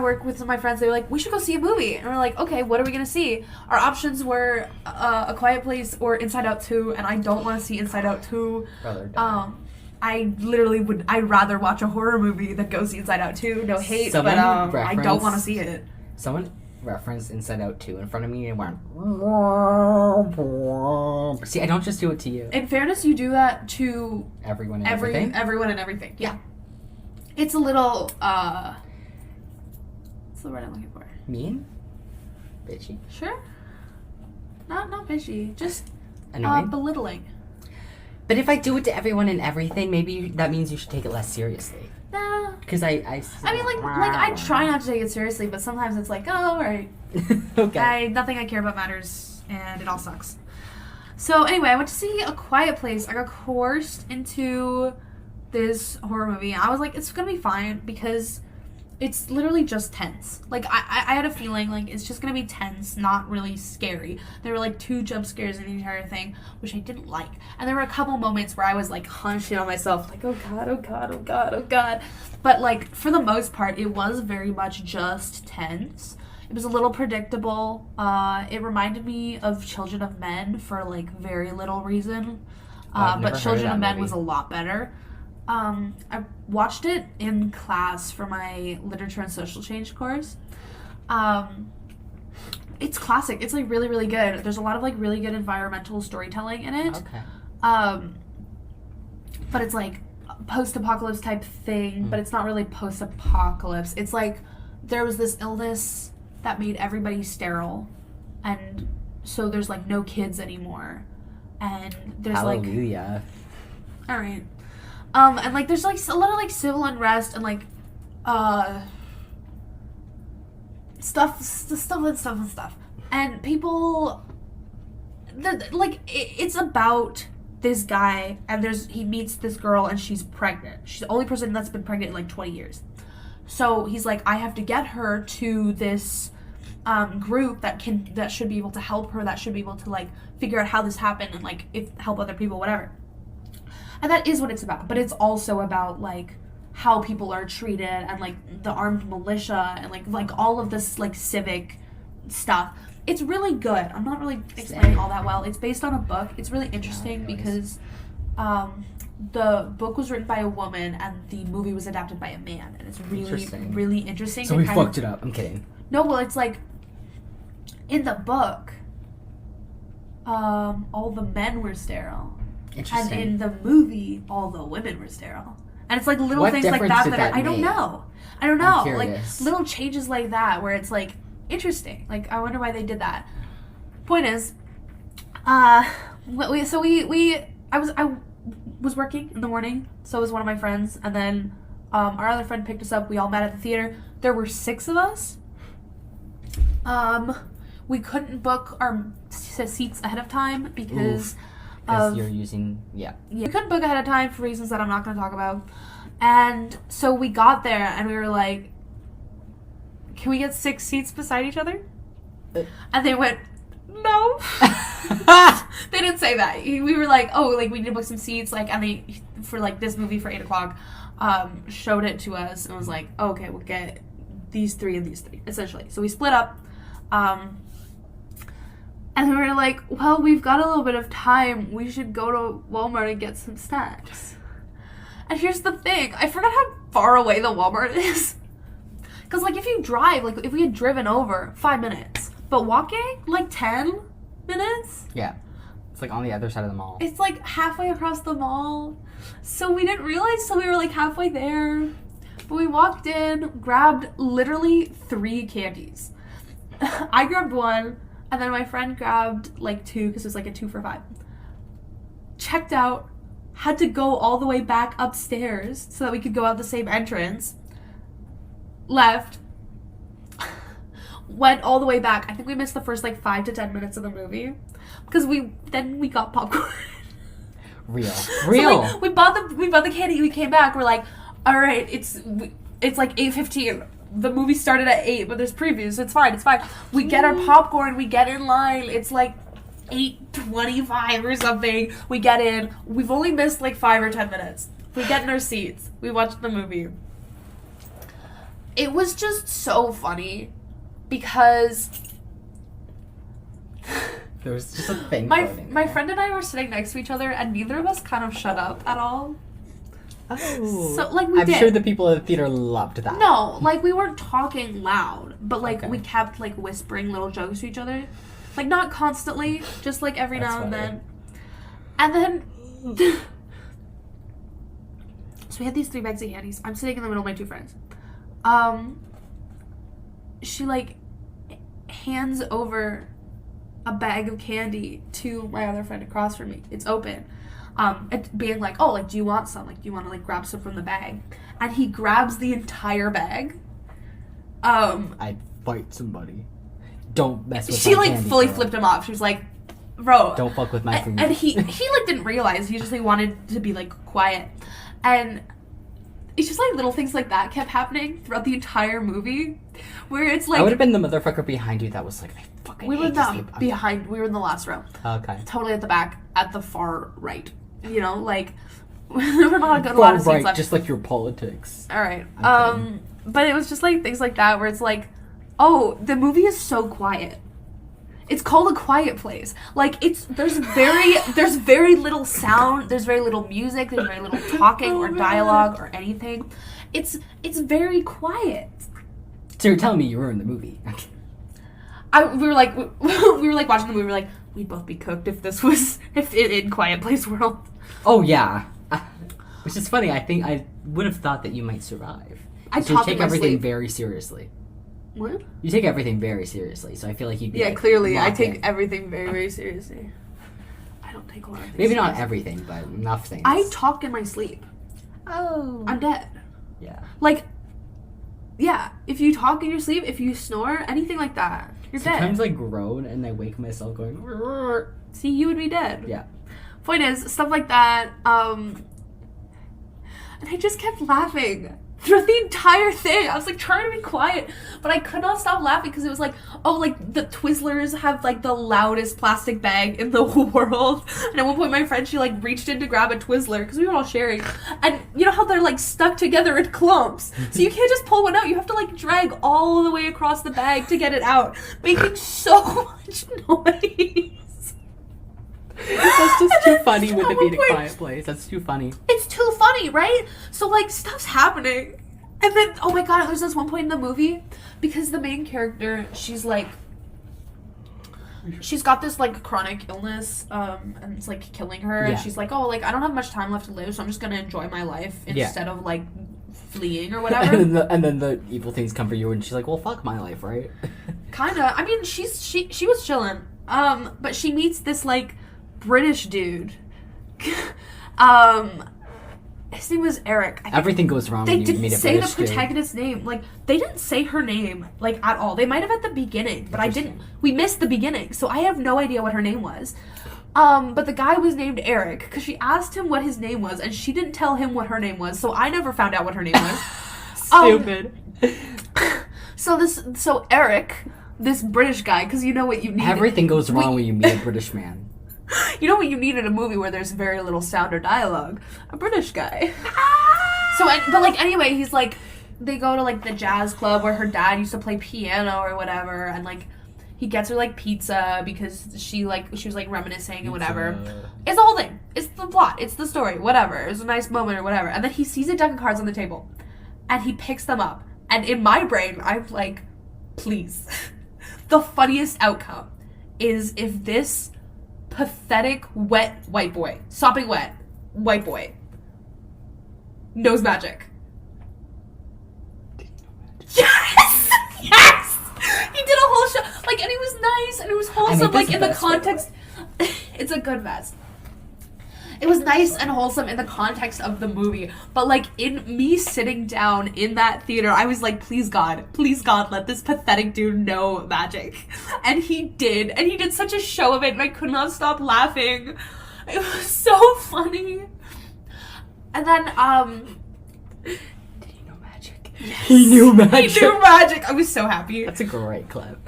work with some of my friends. They were like, we should go see a movie, and we're like, okay, what are we gonna see? Our options were A Quiet Place or Inside Out 2, and I don't want to see Inside Out 2. Brother died. I'd rather watch a horror movie than go see Inside Out 2. No hate, Someone but I don't referenced- want to see it. Someone referenced Inside Out 2 in front of me and went. See, I don't just do it to you. In fairness, you do that to Everyone and everything. everyone and everything. Yeah. It's a little what's the word I'm looking for? Mean? Bitchy? Sure. Not bitchy. Just Annoying? belittling. But if I do it to everyone and everything, maybe that means you should take it less seriously. Nah. Because I I mean, like I try not to take it seriously, but sometimes it's like, oh, all right. Okay. Nothing I care about matters, and it all sucks. So anyway, I went to see A Quiet Place. I got coerced into this horror movie. I was like, it's gonna be fine because it's literally just tense. Like I had a feeling like it's just gonna be tense, not really scary. There were like 2 jump scares in the entire thing, which I didn't like. And there were a couple moments where I was like hunched in on myself, like, oh God, oh God, oh God, oh God. But like for the most part, it was very much just tense. It was a little predictable. It reminded me of Children of Men for like very little reason. I've never But heard of Children that of Men movie. was a lot better. I watched it in class for my literature and social change course. It's classic. It's like really, really good. There's a lot of like really good environmental storytelling in it. Okay. But it's like post-apocalypse type thing, but it's not really post-apocalypse. It's like there was this illness that made everybody sterile, and so there's like no kids anymore, and there's Hallelujah. like, all right, and like there's like a lot of like civil unrest and like stuff, and people, it's about this guy, and he meets this girl, and she's pregnant. She's the only person that's been pregnant in like 20 years. So he's like, I have to get her to this group that should be able to help her, that should be able to like figure out how this happened and like help other people, whatever. And that is what it's about. But it's also about like how people are treated and like the armed militia and like all of this like civic stuff. It's really good. I'm not really explaining all that well. It's based on a book. It's really interesting because the book was written by a woman and the movie was adapted by a man, and it's really, Interesting. really interesting. So we fucked it up. I'm kidding. No, well, it's like in the book, all the men were sterile, and Interesting. in the movie, all the women were sterile. And it's like little What things like difference that did that that are, I don't make? know. I don't know. Like curious. little changes like that where it's like interesting. Like I wonder why they did that. Point is, I was working in the morning, so was one of my friends, and then our other friend picked us up. We all met at the theater. There were 6 of us. We couldn't book our seats ahead of time because Because you're using, yeah. we couldn't book ahead of time for reasons that I'm not going to talk about. And so we got there and we were like, can we get 6 seats beside each other? And they went, no. They didn't say that. We were like, oh, like we need to book some seats, like, and they, for like this movie for 8 o'clock, showed it to us and was like, oh, okay, we'll get these 3 and these 3, essentially. So we split up, and we were like, well, we've got a little bit of time. We should go to Walmart and get some snacks. And here's the thing. I forgot how far away the Walmart is. Because, like, if you drive, like, if we had driven over, 5 minutes. But walking, like, 10 minutes? Yeah. It's, like, on the other side of the mall. It's, like, halfway across the mall. So we didn't realize till we were, like, halfway there. But we walked in, grabbed literally 3 candies. I grabbed 1, and then my friend grabbed, like, 2, because it was, like, a 2 for $5. Checked out, had to go all the way back upstairs so that we could go out the same entrance. Left, went all the way back. I think we missed the first like 5 to 10 minutes of the movie because we got popcorn. Real. So, like, we bought the candy. We came back. We're like, all right, it's like 8:15. The movie started at 8, but there's previews. So it's fine. We get our popcorn. We get in line. It's like 8:25 or something. We get in. We've only missed like 5 or 10 minutes. We get in our seats. We watch the movie. It was just so funny because there was just a thing. My friend and I were sitting next to each other, and neither of us kind of shut up at all. Oh. So, like, we I'm did. sure the people at the theater loved that. No, like, we weren't talking loud, but, like, Okay. we kept, like, whispering little jokes to each other. Like, not constantly, just, like, every That's now and funny. then. And then... So we had these 3 bags of candies. I'm sitting in the middle of my 2 friends. She, like, hands over a bag of candy to my other friend across from me. It's open. Being like, oh, like, do you want some? Like, do you want to, like, grab some from the bag? And he grabs the entire bag. I'd fight somebody. Don't mess with She, my like, candy, fully girl. flipped him off. She was like, bro. Don't fuck with my food. And he like, didn't realize. He just, like, wanted to be, like, quiet. And it's just, like, little things like that kept happening throughout the entire movie. Where it's, like... I would have been the motherfucker behind you that was like, I fucking We were hate these people. we were in the last row. Okay. Totally at the back, at the far right. You know, like, there were not a good lot of seats right, left. just like your politics. Alright. Okay. But it was just, like, things like that where it's like, oh, the movie is so quiet. It's called A Quiet Place. Like, there's very little sound, there's very little music, there's very little talking or dialogue or anything. It's very quiet. So you're telling me you ruined the movie? We were like watching the movie. We were like, we'd both be cooked if this was in Quiet Place World. Oh yeah, which is funny. I think I would have thought that you might survive. I You talk take in my everything sleep. very seriously. What? You take everything very seriously, so I feel like you'd be. Yeah, like, clearly, I locked take in. everything very, very seriously. I don't take a lot of things Maybe not seriously. everything, but enough things. I talk in my sleep. Oh. I'm dead. Yeah. Like, yeah, if you talk in your sleep, if you snore, anything like that, you're Sometimes dead. I groan and I wake myself going. "Rrrr." See, you would be dead. Yeah. Point is, stuff like that, and I just kept laughing throughout the entire thing. I was like trying to be quiet, but I could not stop laughing because it was like, oh, like the Twizzlers have like the loudest plastic bag in the world. And at one point, my friend, she like reached in to grab a Twizzler because we were all sharing, and you know how they're like stuck together in clumps, so you can't just pull one out. You have to like drag all the way across the bag to get it out, making so much noise. That's just too funny with At it one being a point- quiet place. That's too funny. It's too funny, right? So, like, stuff's happening. And then, oh my god, there's this one point in the movie, because the main character, she's, like, she's got this, like, chronic illness, and it's, like, killing her. Yeah. And she's like, oh, like, I don't have much time left to live, so I'm just gonna enjoy my life instead of, like, fleeing or whatever. and then the evil things come for you, and she's like, "Well, fuck my life, right?" Kinda. I mean, she was chilling. But she meets this, like, British dude. His name was Eric. I think. Everything goes wrong They when you didn't meet a say British the protagonist's name. Like, they didn't say her name, like, at all. They might have at the beginning, but I didn't. We missed the beginning, so I have no idea what her name was. But the guy was named Eric because she asked him what his name was, and she didn't tell him what her name was, so I never found out what her name was. Stupid. So Eric, this British guy, because you know what you need. Everything goes wrong when you meet a British man. You know what you need in a movie where there's very little sound or dialogue? A British guy. But like anyway, he's like, they go to like the jazz club where her dad used to play piano or whatever, and like he gets her like pizza because she was like reminiscing and whatever. It's the whole thing. It's the plot. It's the story. Whatever. It's a nice moment or whatever. And then he sees a deck of cards on the table, and he picks them up. And in my brain, I'm like, please. The funniest outcome is if this pathetic wet white boy, sopping wet white boy, knows magic. Yes! Yes! He did a whole show. Like, and it was nice and it was wholesome. Like, in the context. It's a good vest. It was nice and wholesome in the context of the movie. But, like, in me sitting down in that theater, I was like, please God, let this pathetic dude know magic. And he did. And he did such a show of it, and I could not stop laughing. It was so funny. And then, Did he know magic? Yes. He knew magic. He knew magic. I was so happy. That's a great clip.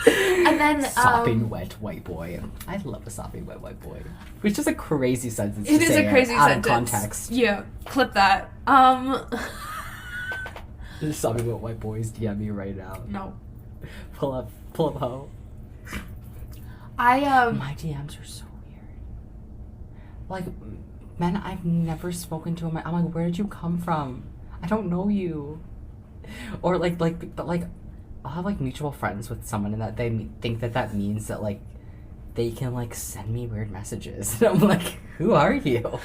And then sopping wet white boy. I love a sopping wet white boy. Which is a crazy sentence. It is a crazy out sentence. Of context. Yeah, clip that. Sopping wet white boys DM me right now. No. Pull up ho. My DMs are so weird. Like, men I've never spoken to. I'm like, where did you come from? I don't know you. Or but I'll have like mutual friends with someone and that they think that means that like they can like send me weird messages. And I'm like, who are you?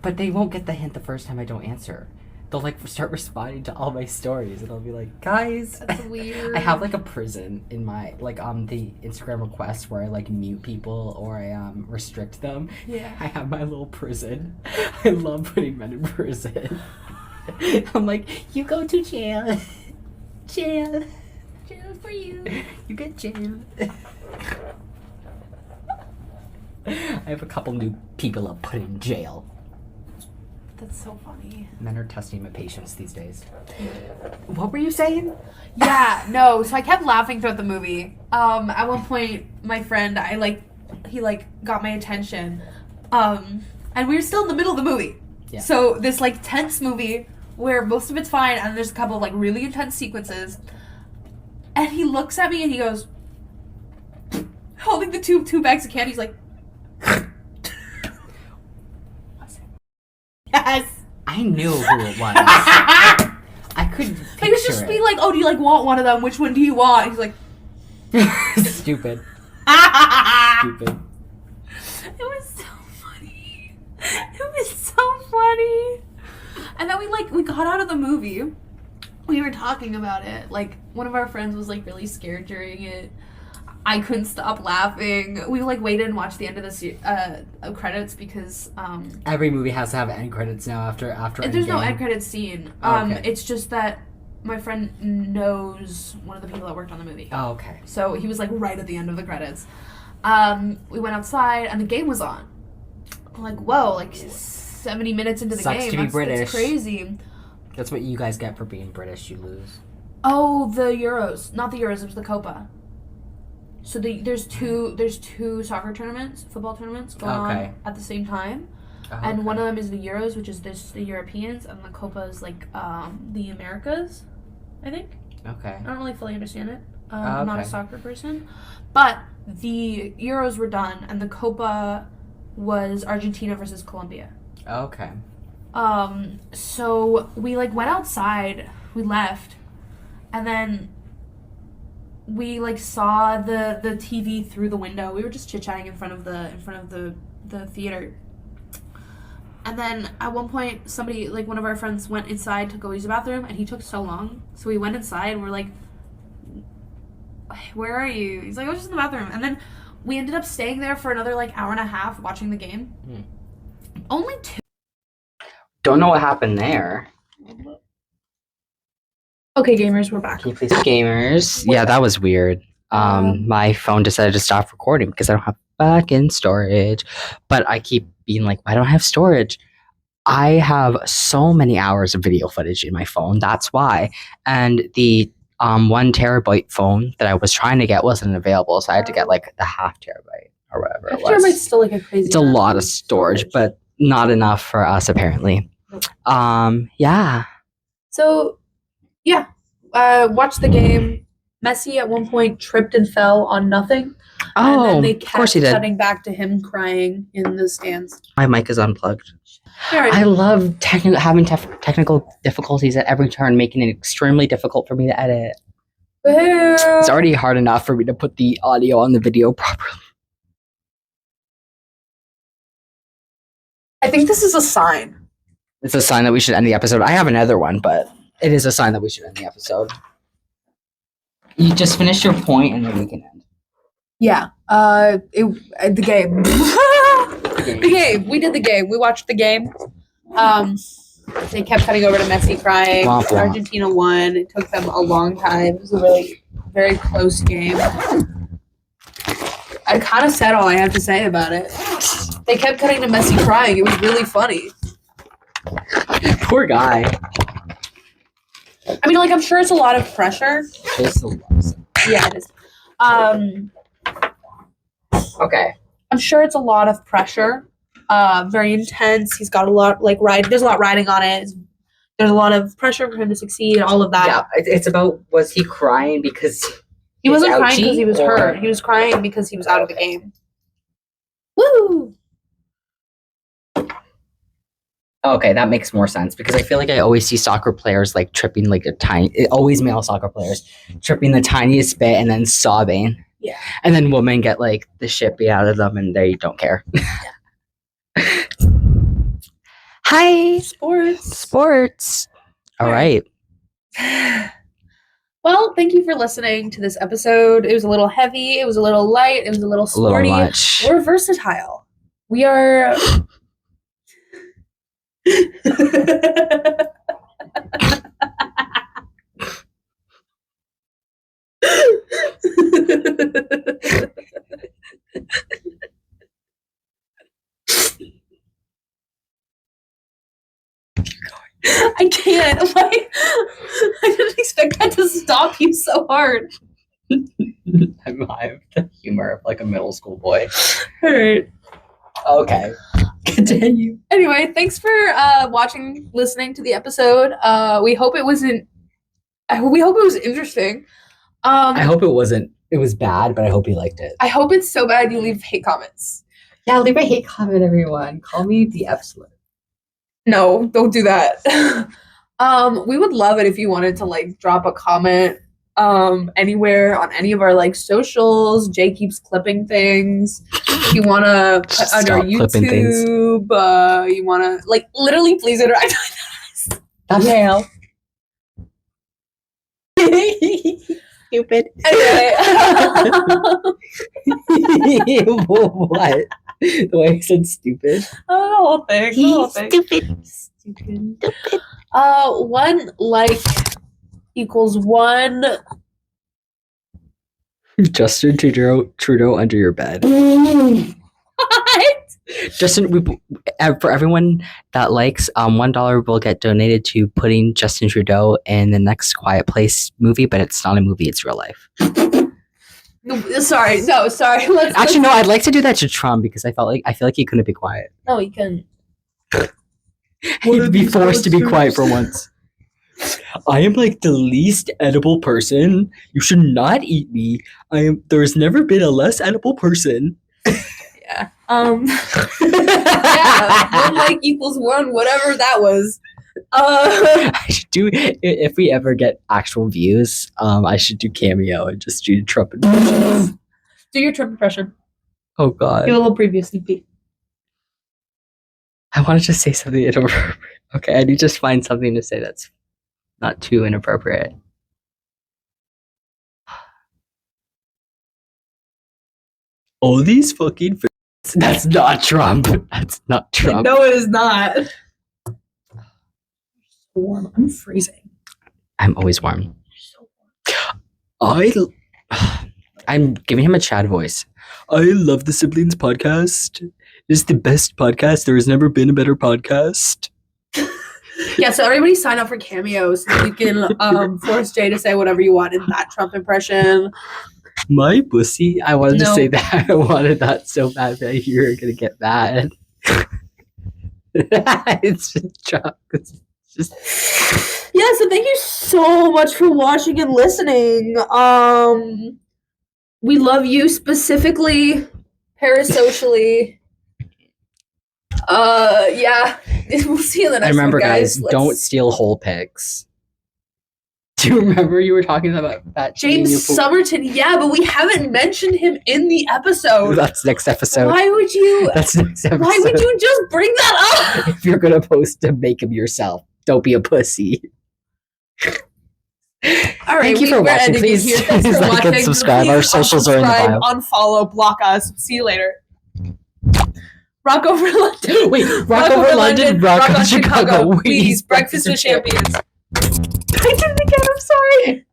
But they won't get the hint the first time I don't answer. They'll like start responding to all my stories and I'll be like, guys. That's weird. I have like a prison in my like on the Instagram requests where I like mute people or I restrict them. Yeah. I have my little prison. I love putting men in prison. I'm like, you go to jail. Jail for you. You get jail. I have a couple new people I'll put in jail. That's so funny. Men are testing my patience these days. What were you saying? Yeah, no. So I kept laughing throughout the movie. At one point, my friend, he got my attention. And we were still in the middle of the movie. Yeah. So this like tense movie where most of it's fine and there's a couple of like really intense sequences. And he looks at me and he goes, holding the two bags of candy, he's like, yes. I knew who it was. I couldn't picture He was just being like, oh, do you like want one of them? Which one do you want? He's like, stupid. Stupid. It was so funny. It was so funny. And then we got out of the movie. We were talking about it. Like, one of our friends was like really scared during it. I couldn't stop laughing. We like waited and watched the end of the credits because every movie has to have end credits now after there's no Endgame. end credits scene. Okay. It's just that my friend knows one of the people that worked on the movie. Oh, okay. So he was like right at the end of the credits. We went outside and the game was on. I'm like, whoa, like 70 minutes into the Sucks game. to be British. That's crazy. That's what you guys get for being British. You lose. Oh, the Euros. Not the Euros, it was the Copa. So there's two soccer tournaments, football tournaments going on at the same time. Oh, and one of them is the Euros, which is the Europeans, and the Copa is like the Americas, I think. Okay. I don't really fully understand it. I'm not a soccer person. But the Euros were done, and the Copa was Argentina versus Colombia. Okay. So we like went outside, we left, and then we like saw the TV through the window. We were just chit-chatting in front of the theater. And then at one point somebody, like one of our friends, went inside to go use the bathroom, and he took so long. So we went inside and we're like, where are you? He's like, I was just in the bathroom. And then we ended up staying there for another like hour and a half watching the game. Only 2. Don't know what happened there. Okay, gamers, we're back. Can you please, gamers? Yeah, that was weird. My phone decided to stop recording because I don't have fucking storage. But I keep being like, I don't have storage. I have so many hours of video footage in my phone. That's why. And the 1 terabyte phone that I was trying to get wasn't available, so I had to get like the half terabyte or whatever it was. Terabyte's still like a crazy. It's a lot of storage, but not enough for us apparently. Yeah. So, yeah, watch the game. Messi at one point tripped and fell on nothing. And then they Of course he did. cutting back to him crying in the stands. My mic is unplugged. Right. I love having technical difficulties at every turn, making it extremely difficult for me to edit. It's already hard enough for me to put the audio on the video properly. I think this is a sign. It's a sign that we should end the episode. I have another one, but it is a sign that we should end the episode. You just finish your point and then we can end. Yeah. The game. The game. We did the game. We watched the game. They kept cutting over to Messi crying. Womp womp. Argentina won. It took them a long time. It was a really very close game. I kind of said all I have to say about it. They kept cutting to Messi crying. It was really funny. Poor guy. I mean, like, I'm sure it's a lot of pressure. Just a lot. Yeah, it is. Okay. I'm sure it's a lot of pressure. Very intense. He's got a lot, like, there's a lot riding on it. There's a lot of pressure for him to succeed, all of that. Yeah, it's about, was he crying because he wasn't crying ouchy, because he was hurt. He was crying because he was out of the game. Woo! Okay, that makes more sense because I feel like I always see soccer players like tripping like always male soccer players tripping the tiniest bit and then sobbing. Yeah. And then women get like the shit beat out of them and they don't care. Hi. Sports. All right. Well, thank you for listening to this episode. It was a little heavy. It was a little light. It was a little sporty. Much. We're versatile. We are... I can't. I didn't expect that to stop you so hard. I have the humor of like a middle school boy. All right. Okay. Continue. Anyway, thanks for watching, listening to the episode. We hope it wasn't. We hope it was interesting. I hope it wasn't. It was bad, but I hope you liked it. I hope it's so bad you leave hate comments. Yeah, leave a hate comment, everyone. Call me the absolute. No, don't do that. We would love it if you wanted to like drop a comment anywhere on any of our like socials. Jay keeps clipping things. If you want to put on our YouTube, you want to like literally please interact with us. Thumbnail. Stupid. Anyway. What? The way I said stupid. The whole thing. Stupid. 1 like equals 1. Justin Trudeau under your bed. What? Justin, for everyone that likes, $1 will get donated to putting Justin Trudeau in the next Quiet Place movie, but it's not a movie; it's real life. Sorry. Actually, no. I'd like to do that to Trump because I feel like he couldn't be quiet. No, he couldn't. He'd be forced to be quiet for once. I am like the least edible person. You should not eat me. There's never been a less edible person. Yeah. Yeah. 1 like equals 1, whatever that was. I should do, if we ever get actual views, I should do cameo and just do Trump impressions. Do your Trump impression. Oh god. Give a little preview sneak peek. I wanted to say something inappropriate. Okay, I need to just find something to say that's not too inappropriate. All these fucking that's not Trump. That's not Trump. No, it is not. Warm. I'm freezing. I'm always warm. So warm. I'm giving him a Chad voice. I love the Siblings podcast. It's the best podcast. There has never been a better podcast. Yeah, so everybody sign up for cameos. You can force Jay to say whatever you want in that Trump impression. My pussy. I wanted to say that. I wanted that so bad that you were gonna get mad. It's just Trump. It's just. Yeah, so thank you so much for watching and listening. We love you specifically, parasocially. Yeah. We'll see you in the next one, remember, guys. Don't steal whole pics. Do you remember you were talking about that? James Somerton, yeah, but we haven't mentioned him in the episode. That's next episode. Why would you? That's next episode. Why would you just bring that up? If you're gonna post to make him yourself, don't be a pussy. All right, thank you for watching. Please, please like and subscribe. Our socials are in the bio. Unfollow, block us. See you later. Rock over London. Wait, rock over London, rock on Chicago. Please, breakfast with champions. I did it again. I'm sorry.